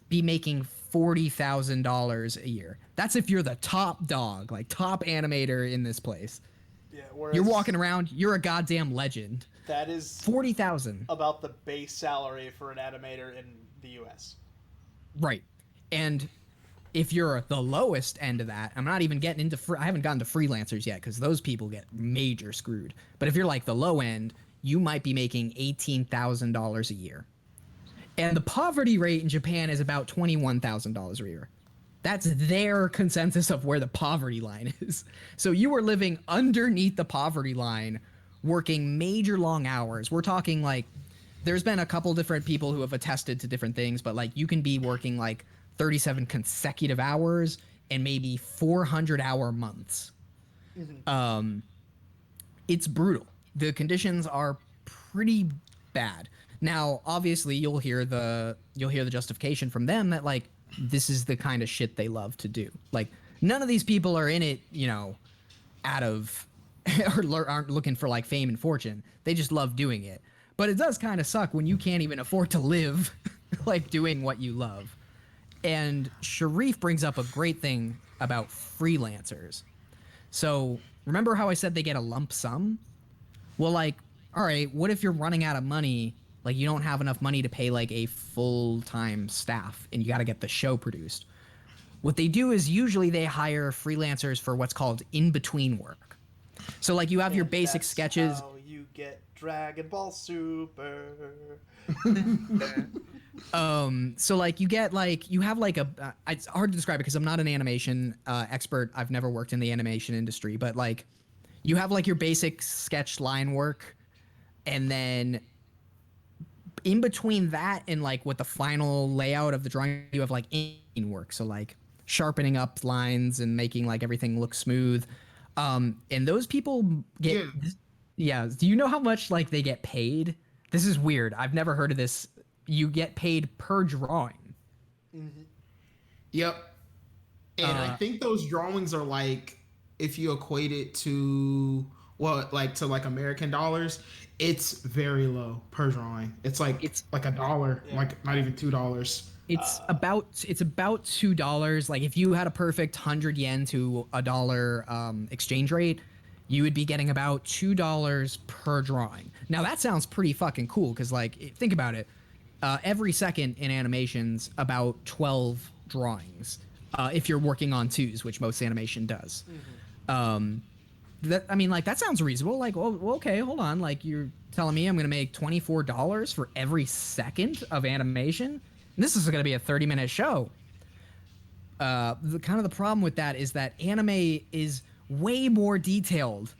be making $40,000 a year. That's if you're the top dog, like top animator in this place. Yeah, whereas you're walking around, you're a goddamn legend. That is 40,000. About the base salary for an animator in the US. Right. And if you're the lowest end of that, I'm not even getting into I haven't gotten to freelancers yet because those people get major screwed. But if you're like the low end, you might be making $18,000 a year. And the poverty rate in Japan is about $21,000 a year. That's their consensus of where the poverty line is. So you were living underneath the poverty line, working major long hours. We're talking like, there's been a couple different people who have attested to different things, but like you can be working like 37 consecutive hours and maybe 400-hour months. Mm-hmm. It's brutal. The conditions are pretty bad. Now, obviously, you'll hear the justification from them that like this is the kind of shit they love to do. Like none of these people are in it, you know, out of or aren't looking for like fame and fortune. They just love doing it. But it does kind of suck when you can't even afford to live like doing what you love. And Sharif brings up a great thing about freelancers. So remember how I said they get a lump sum? Well, like, all right, what if you're running out of money? Like you don't have enough money to pay like a full-time staff and you got to get the show produced. What they do is usually they hire freelancers for what's called in-between work. So like you have your basic sketches. How you get Dragon Ball Super. So like you get like you have like it's hard to describe it because I'm not an animation expert. I've never worked in the animation industry, but like you have like your basic sketch line work, and then in between that and like with the final layout of the drawing, you have like in work. So like sharpening up lines and making like everything look smooth. And those people get yeah. Do you know how much like they get paid? This is weird. I've never heard of this. You get paid per drawing. Mm-hmm. Yep. And I think those drawings are like, if you equate it to to American dollars, it's very low per drawing. It's like $1, like not even $2. It's about $2. Like if you had a perfect 100 yen to $1 exchange rate, you would be getting about $2 per drawing. Now that sounds pretty fucking cool because like think about it. Every second in animation's about 12 drawings if you're working on twos, which most animation does. Mm-hmm. That sounds reasonable. Like, well, okay, hold on. Like, you're telling me I'm going to make $24 for every second of animation? And this is going to be a 30-minute show. the problem with that is that anime is way more detailed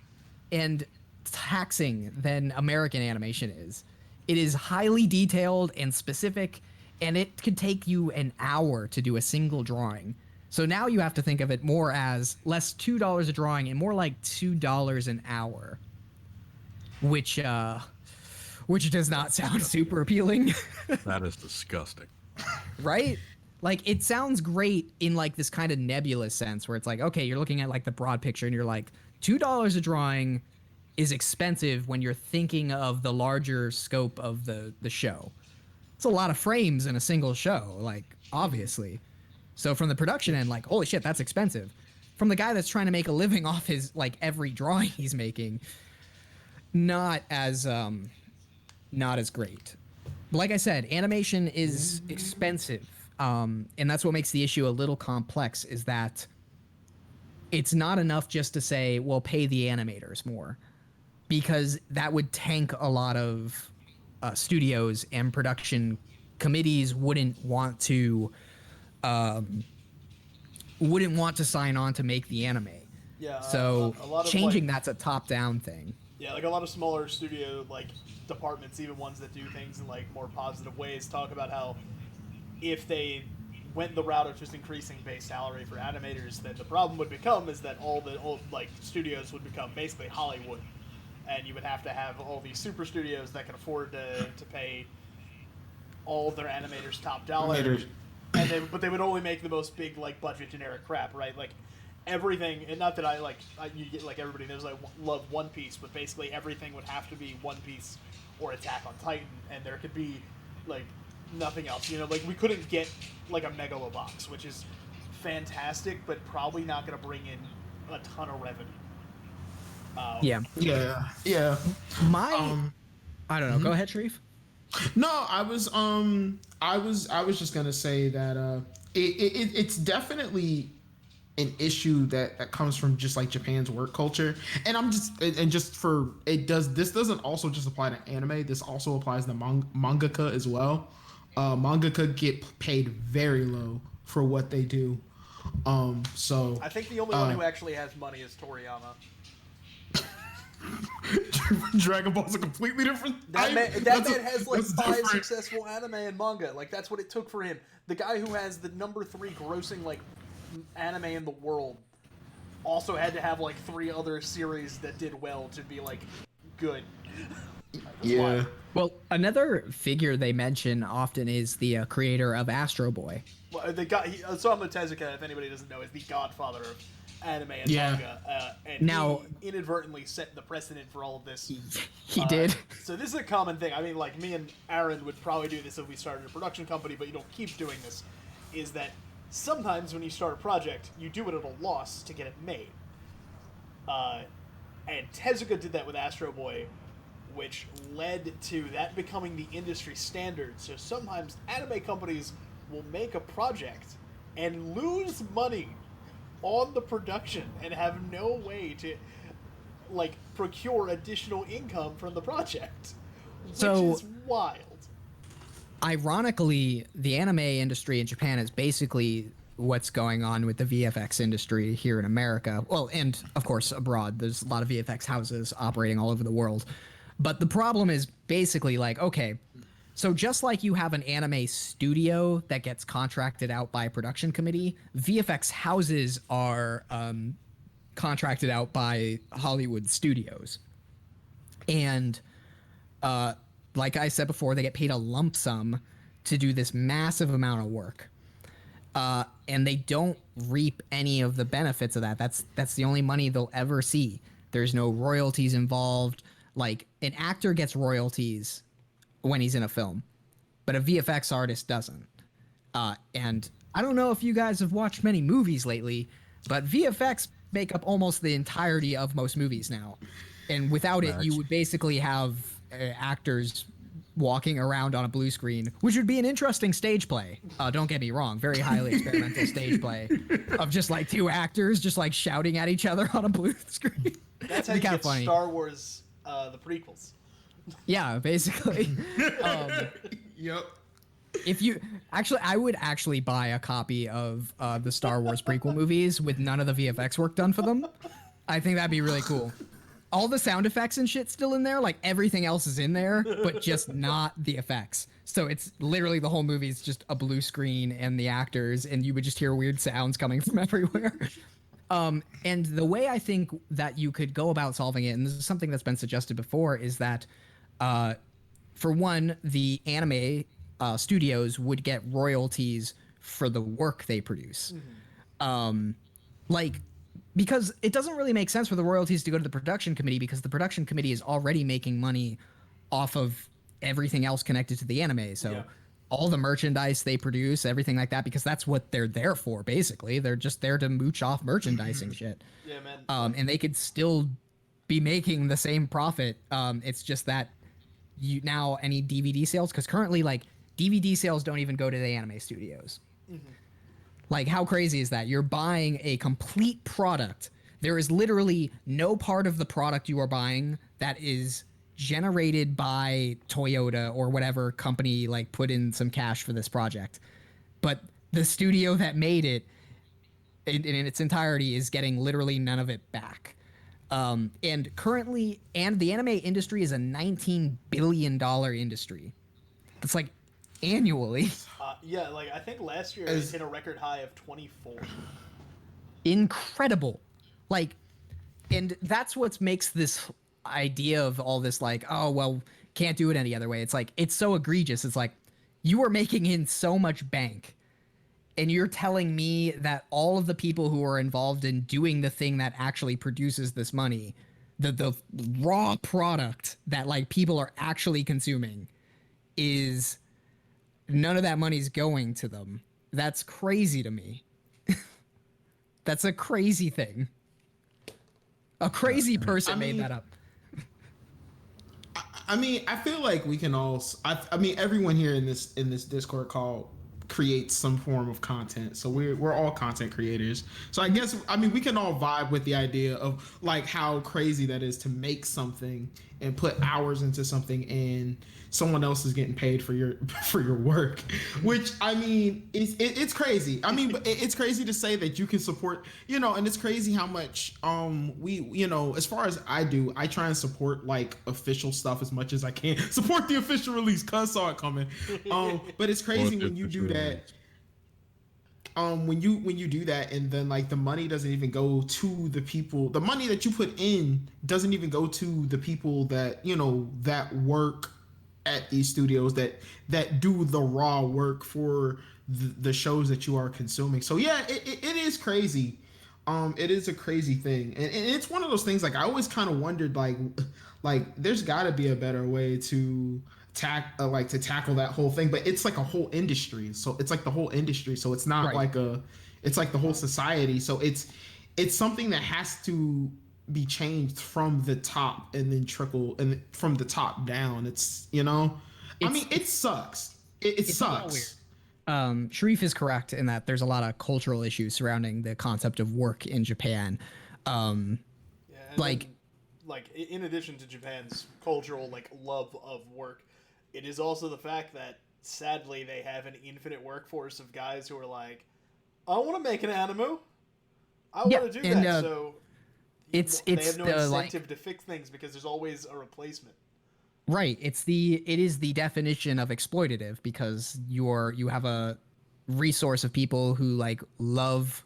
and taxing than American animation is. It is highly detailed and specific, and it could take you an hour to do a single drawing. So now you have to think of it more as less $2 a drawing and more like $2 an hour, which does not sound super appealing. That is disgusting. Right? Like, it sounds great in like this kind of nebulous sense where it's like, okay, you're looking at like the broad picture and you're like, $2 a drawing is expensive when you're thinking of the larger scope of the show. It's a lot of frames in a single show, like, obviously. So from the production end, like, holy shit, that's expensive. From the guy that's trying to make a living off his, like, every drawing he's making, not as great. Like I said, animation is expensive. And that's what makes the issue a little complex, is that it's not enough just to say, well, pay the animators more, because that would tank a lot of studios, and production committees wouldn't want to sign on to make the anime. Yeah. So a lot of, changing like, that's a top-down thing. Yeah, like a lot of smaller studio like departments, even ones that do things in like more positive ways, talk about how if they went the route of just increasing base salary for animators, then the problem would become is that all like studios would become basically Hollywood, and you would have to have all these super studios that can afford to pay all of their animators top dollar, but they would only make the most big like budget generic crap, right? Like everything, and not that you get like everybody knows I love One Piece, but basically everything would have to be One Piece or Attack on Titan, and there could be like nothing else. You know, like we couldn't get like a Megalobox, which is fantastic, but probably not going to bring in a ton of revenue. Yeah. I don't know. Go ahead, Sharif. No, I was just gonna say that it's definitely an issue that comes from just like Japan's work culture, and this doesn't also just apply to anime. This also applies to mangaka as well. Mangaka get paid very low for what they do. So I think the only one who actually has money is Toriyama. Dragon Ball's a completely different. That man has like 5 successful anime and manga. Like that's what it took for him. The guy who has the number 3 grossing like anime in the world also had to have like 3 other series that did well to be like good. Yeah. Well, another figure they mention often is the creator of Astro Boy. Well, Osamu Tezuka, if anybody doesn't know, is the godfather of anime and manga, and now he inadvertently set the precedent for all of this. He did. So this is a common thing. I mean, like me and Aaron would probably do this if we started a production company, but you don't keep doing this. Is that sometimes when you start a project, you do it at a loss to get it made. And Tezuka did that with Astro Boy, which led to that becoming the industry standard. So sometimes anime companies will make a project and lose money on the production and have no way to like procure additional income from the project, which is wild. Ironically, the anime industry in Japan is basically what's going on with the VFX industry here in America. Well, and of course abroad. There's a lot of VFX houses operating all over the world. But the problem is basically like, okay, so just like you have an anime studio that gets contracted out by a production committee, VFX houses are contracted out by Hollywood studios. And like I said before, they get paid a lump sum to do this massive amount of work. And they don't reap any of the benefits of that. That's the only money they'll ever see. There's no royalties involved. Like, an actor gets royalties when he's in a film, but a VFX artist doesn't. And I don't know if you guys have watched many movies lately, but VFX make up almost the entirety of most movies now. And without it, you would basically have actors walking around on a blue screen, which would be an interesting stage play. Don't get me wrong, very highly experimental stage play of just like 2 actors just like shouting at each other on a blue screen. That's how you get funny. Star Wars, the prequels. Yeah, basically. Yep. If you actually, I would actually buy a copy of the Star Wars prequel movies with none of the VFX work done for them. I think that'd be really cool. All the sound effects and shit still in there, like everything else is in there, but just not the effects. So it's literally the whole movie is just a blue screen and the actors, and you would just hear weird sounds coming from everywhere. And the way I think that you could go about solving it, and this is something that's been suggested before, is that for one, the anime studios would get royalties for the work they produce. Like, because it doesn't really make sense for the royalties to go to the production committee, because the production committee is already making money off of everything else connected to the anime. So all the merchandise they produce, everything like that, because that's what they're there for, basically. They're just there to mooch off merchandising shit. Yeah, man. And they could still be making the same profit. It's just that you now any DVD sales, because currently, like, DVD sales don't even go to the anime studios. Like, how crazy is that? You're buying a complete product. There is literally no part of the product you are buying that is generated by Toyota or whatever company, like, put in some cash for this project. But the studio that made it in its entirety is getting literally none of it back. And currently, and the anime industry is a $19 billion industry. It's like annually. Yeah, like I think last year it hit a record high of 24. Incredible. Like, and that's what makes this idea of all this, like, oh, well, can't do it any other way. It's like, it's so egregious. It's like, you are making in so much bank, and you're telling me that all of the people who are involved in doing the thing that actually produces this money, the raw product that, like, people are actually consuming, is none of that money's going to them. That's crazy to me. That's a crazy thing. A crazy person made that up. I mean, I feel like we can all. I mean, everyone here in this Discord call creates some form of content, so we're all content creators. So I guess, I mean, we can all vibe with the idea of, like, how crazy that is to make something and put hours into something, and someone else is getting paid for your work, which, I mean, it's crazy. I mean, but it's crazy to say that you can support, you know, and it's crazy how much we, you know, as far as I do, I try and support, like, official stuff as much as I can. Support the official release, cuz saw it coming. But it's crazy when you do that. When you do that, and then, like, the money doesn't even go to the people. The money that you put in doesn't even go to the people that, you know, that work at these studios, that do the raw work for the shows that you are consuming. So yeah, it is crazy. It is a crazy thing, and it's one of those things, like, I always kind of wondered, like there's got to be a better way to tackle that whole thing, but it's like a whole industry. So it's like the whole industry. So it's not like it's like the whole society. So it's something that has to be changed from the top and then trickle, and from the top down. It's, you know, I mean, it sucks. It sucks. Sharif is correct in that there's a lot of cultural issues surrounding the concept of work in Japan. Like in addition to Japan's cultural, like, love of work, it is also the fact that, sadly, they have an infinite workforce of guys who are like, I want to make an anime. I want to do that. So they have no incentive to fix things, because there's always a replacement. Right. It is the definition of exploitative, because you have a resource of people who, like, love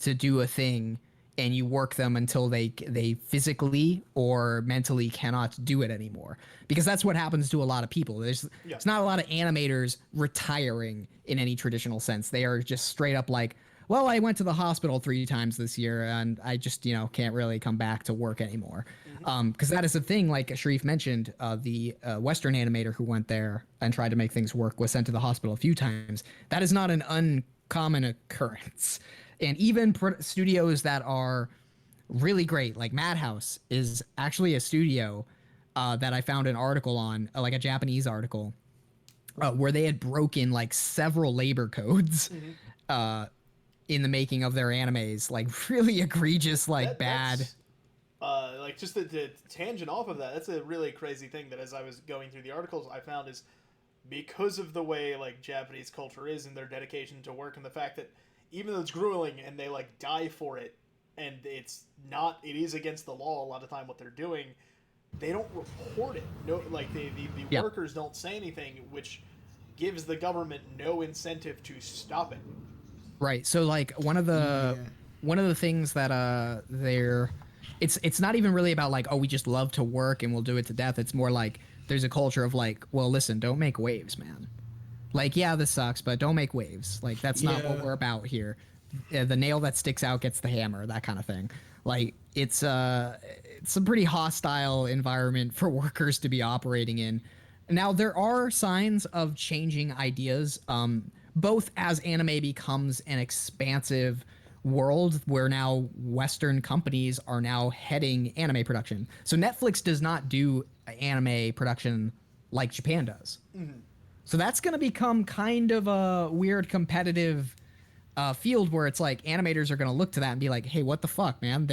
to do a thing, and you work them until they physically or mentally cannot do it anymore. Because that's what happens to a lot of people. There's not a lot of animators retiring in any traditional sense. They are just straight up like, well, I went to the hospital 3 times this year, and I just, you know, can't really come back to work anymore. Because that is the thing, like Sharif mentioned, the Western animator who went there and tried to make things work was sent to the hospital a few times. That is not an uncommon occurrence. And even studios that are really great, like Madhouse is actually a studio that I found an article on, like a Japanese article, where they had broken, like, several labor codes in the making of their animes, like, really egregious, like, bad. Like, just the tangent off of that, that's a really crazy thing that, as I was going through the articles, I found is because of the way like Japanese culture is and their dedication to work, and the fact that even though it's grueling and they like die for it, and it is against the law a lot of time what they're doing, they don't report it. No, like the workers don't say anything, which gives the government no incentive to stop it. Right. So like one of the things that it's not even really about like, oh, we just love to work and we'll do it to death. It's more like there's a culture of like, well, listen, don't make waves, man. Like, yeah, this sucks, but don't make waves. Like, that's not what we're about here. The nail that sticks out gets the hammer, that kind of thing. Like, it's a pretty hostile environment for workers to be operating in. Now, there are signs of changing ideas, both as anime becomes an expansive world where now Western companies are now heading anime production. So Netflix does not do anime production like Japan does. Mm-hmm. So that's going to become kind of a weird competitive field where it's like animators are going to look to that and be like, hey, what the fuck, man?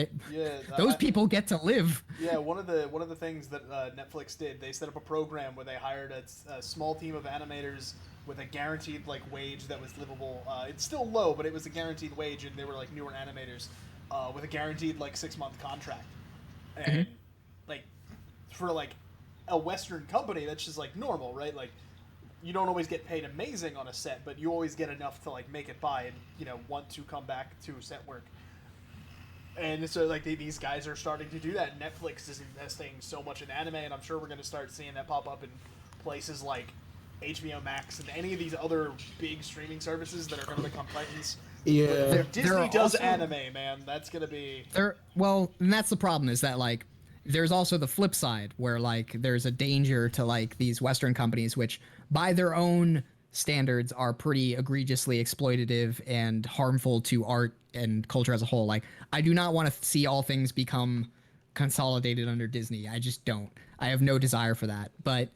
Those people get to live. Yeah, one of the things that Netflix did, they set up a program where they hired a small team of animators with a guaranteed like wage that was livable. It's still low, but it was a guaranteed wage, and they were like newer animators with a guaranteed like 6-month contract. And like for like a Western company, that's just like normal, right? Like you don't always get paid amazing on a set, but you always get enough to like make it by and want to come back to set work. And so like these guys are starting to do that. Netflix is investing so much in anime, and I'm sure we're going to start seeing that pop up in places like HBO Max and any of these other big streaming services that are going to become titans. Yeah, Disney does anime, man. That's going to be well, and that's the problem is that like there's also the flip side where like there's a danger to like these Western companies which by their own standards are pretty egregiously exploitative and harmful to art and culture as a whole. Like I do not want to see all things become consolidated under Disney. I just don't. I have no desire for that. But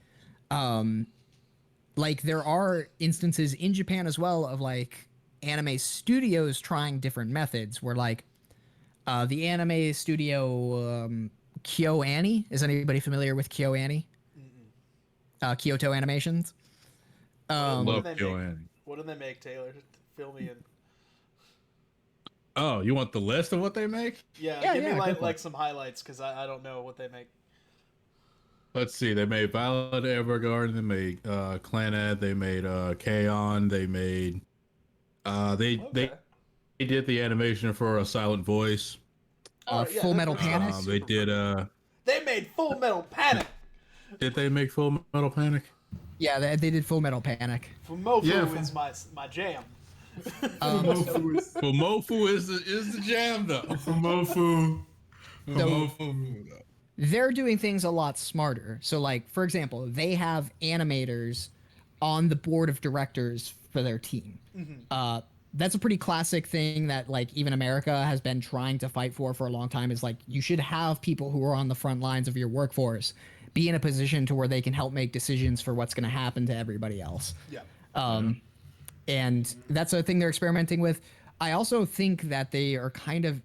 like there are instances in Japan as well of like anime studios trying different methods where like the anime studio KyoAni, is anybody familiar with KyoAni? Kyoto Animations. Love KyoAni. What do they make, Taylor? Fill me in. Oh, you want the list of what they make? Yeah, give me like some highlights because I don't know what they make. Let's see. They made Violet Evergarden. They made Clannad. They made K-On! They made they did the animation for A Silent Voice. Full Metal Panic. They did They made Full Metal Panic. Did they make Full Metal Panic? Yeah, they did Full Metal Panic. Fumofu is my jam. Fumofu is the jam though. Fumofu. They're doing things a lot smarter. So like for example, they have animators on the board of directors for their team. Mm-hmm. That's a pretty classic thing that like even America has been trying to fight for a long time is like you should have people who are on the front lines of your workforce be in a position to where they can help make decisions for what's going to happen to everybody else. Yeah. And that's a thing they're experimenting with. I also think that they are kind of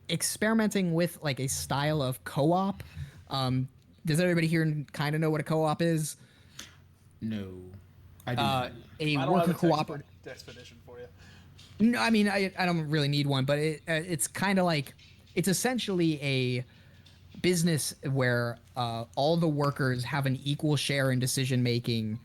experimenting with like a style of co-op. Does everybody here kind of know what a co-op is? No, I do. A worker cooperative definition for you. No, I mean I don't really need one, but it's kind of like it's essentially a business where all the workers have an equal share in decision making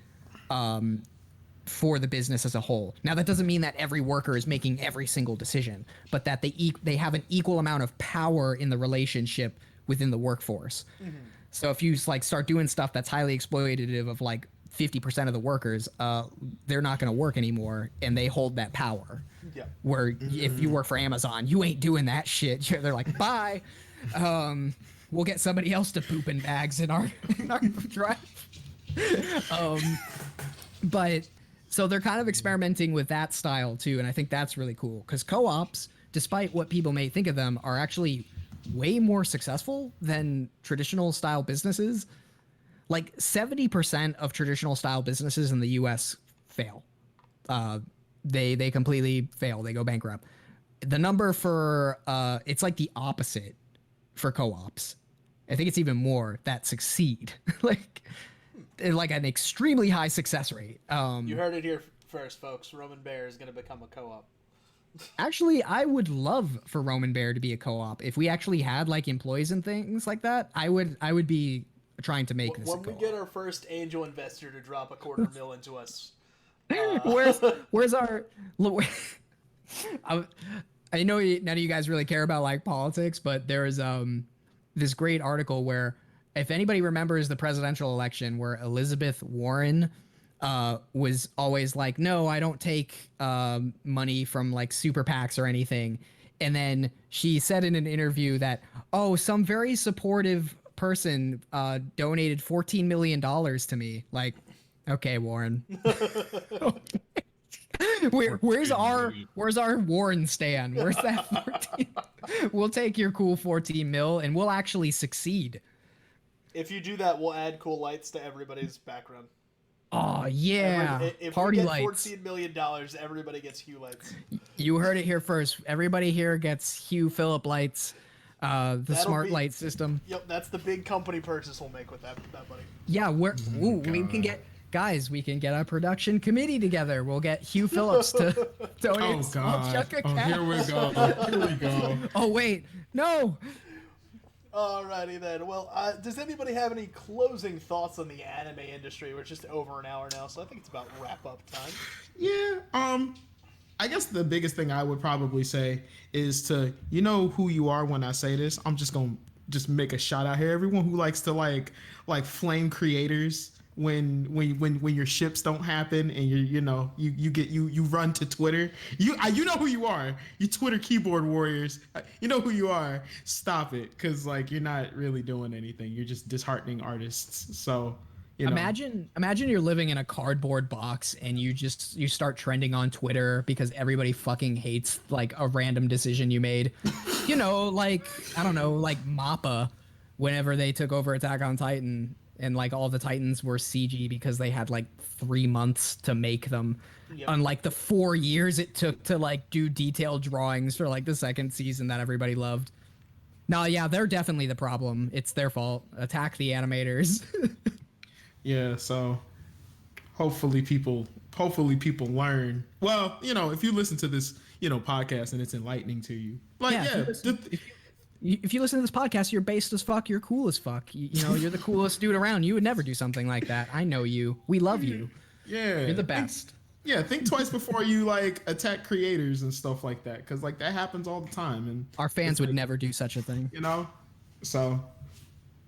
for the business as a whole. Now that doesn't mean that every worker is making every single decision, but that they have an equal amount of power in the relationship within the workforce. Mm-hmm. So if you like start doing stuff that's highly exploitative of like 50% of the workers, they're not going to work anymore, and they hold that power. Yeah. Where if you work for Amazon, you ain't doing that shit. They're like, bye. We'll get somebody else to poop in bags in our drive. But so they're kind of experimenting with that style too, and I think that's really cool because co-ops, despite what people may think of them, are actually way more successful than traditional style businesses. Like 70% of traditional style businesses in the U.S. fail. They completely fail. They go bankrupt. The number for it's like the opposite for co-ops. I think it's even more that succeed. Like like an extremely high success rate. You heard it here first, folks. Roman Bear is going to become a co-op. Actually, I would love for Roman Bear to be a co-op. If we actually had like employees and things like that, I would be trying to make this. When we get our first angel investor to drop $250,000 into us. Where's our? I know none of you guys really care about like politics, but there is this great article where, if anybody remembers the presidential election, where Elizabeth Warren was always like, no, I don't take money from like super PACs or anything. And then she said in an interview that, oh, some very supportive person donated $14 million to me. Like, okay, Warren. Where's our Warren stand? Where's that 14? We'll take your cool 14 mil and we'll actually succeed. If you do that, we'll add cool lights to everybody's background. Oh yeah, if party we get lights. $14 million, everybody gets Hue lights. You heard it here first. Everybody here gets Hue Phillip lights, smart light system. Yep, that's the big company purchase we'll make with that money. Yeah, we can get guys. We can get a production committee together. We'll get Hugh Phillips to donate. Oh god! Here we go. Here we go. Oh wait, no. Alrighty then. Well, does anybody have any closing thoughts on the anime industry? We're just over an hour now, so I think it's about wrap up time. Yeah. I guess the biggest thing I would probably say is to, you know who you are when I say this. I'm just gonna make a shout out here. Everyone who likes to like flame creators when your ships don't happen and you run to Twitter. You know who you are. You Twitter keyboard warriors. You know who you are. Stop it, because like you're not really doing anything. You're just disheartening artists. So imagine you're living in a cardboard box and you start trending on Twitter because everybody fucking hates like a random decision you made. Like I don't know, like Mappa, whenever they took over Attack on Titan. And like all the Titans were CG because they had like 3 months to make them. Yep. Unlike the 4 years it took to like do detailed drawings for like the second season that everybody loved. No, yeah, they're definitely the problem. It's their fault. Attack the animators. Yeah, so hopefully people learn. Well, if you listen to this, podcast and it's enlightening to you. Like, if you listen to this podcast, you're based as fuck. You're cool as fuck. You're the coolest dude around. You would never do something like that. I know you. We love you. Yeah. You're the best. Think twice before you like attack creators and stuff like that, because like that happens all the time. And our fans would never do such a thing. So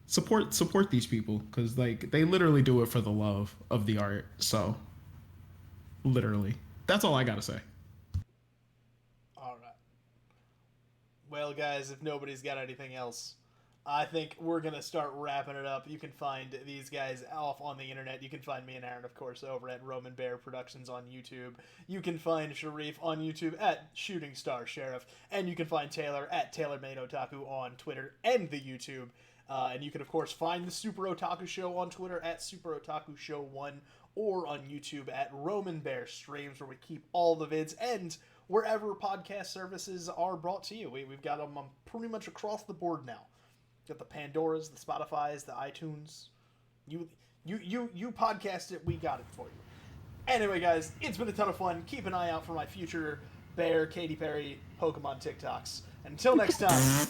support these people, because like they literally do it for the love of the art. So literally, that's all I gotta say. Well, guys, if nobody's got anything else, I think we're going to start wrapping it up. You can find these guys off on the internet. You can find me and Aaron, of course, over at Roman Bear Productions on YouTube. You can find Sharif on YouTube at Shooting Star Sheriff. And you can find Taylor at TaylorMade Otaku on Twitter and the YouTube. And you can, of course, find the Super Otaku Show on Twitter at Super Otaku Show 1 or on YouTube at Roman Bear Streams, where we keep all the vids and wherever podcast services are brought to you. We've got them pretty much across the board now. Got the Pandoras, the Spotifys, the iTunes. You podcast it, we got it for you. Anyway, guys, it's been a ton of fun. Keep an eye out for my future Bear, Katy Perry, Pokemon TikToks. Until next time,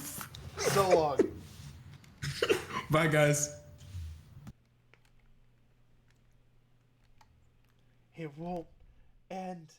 so long. Bye, guys. It won't end.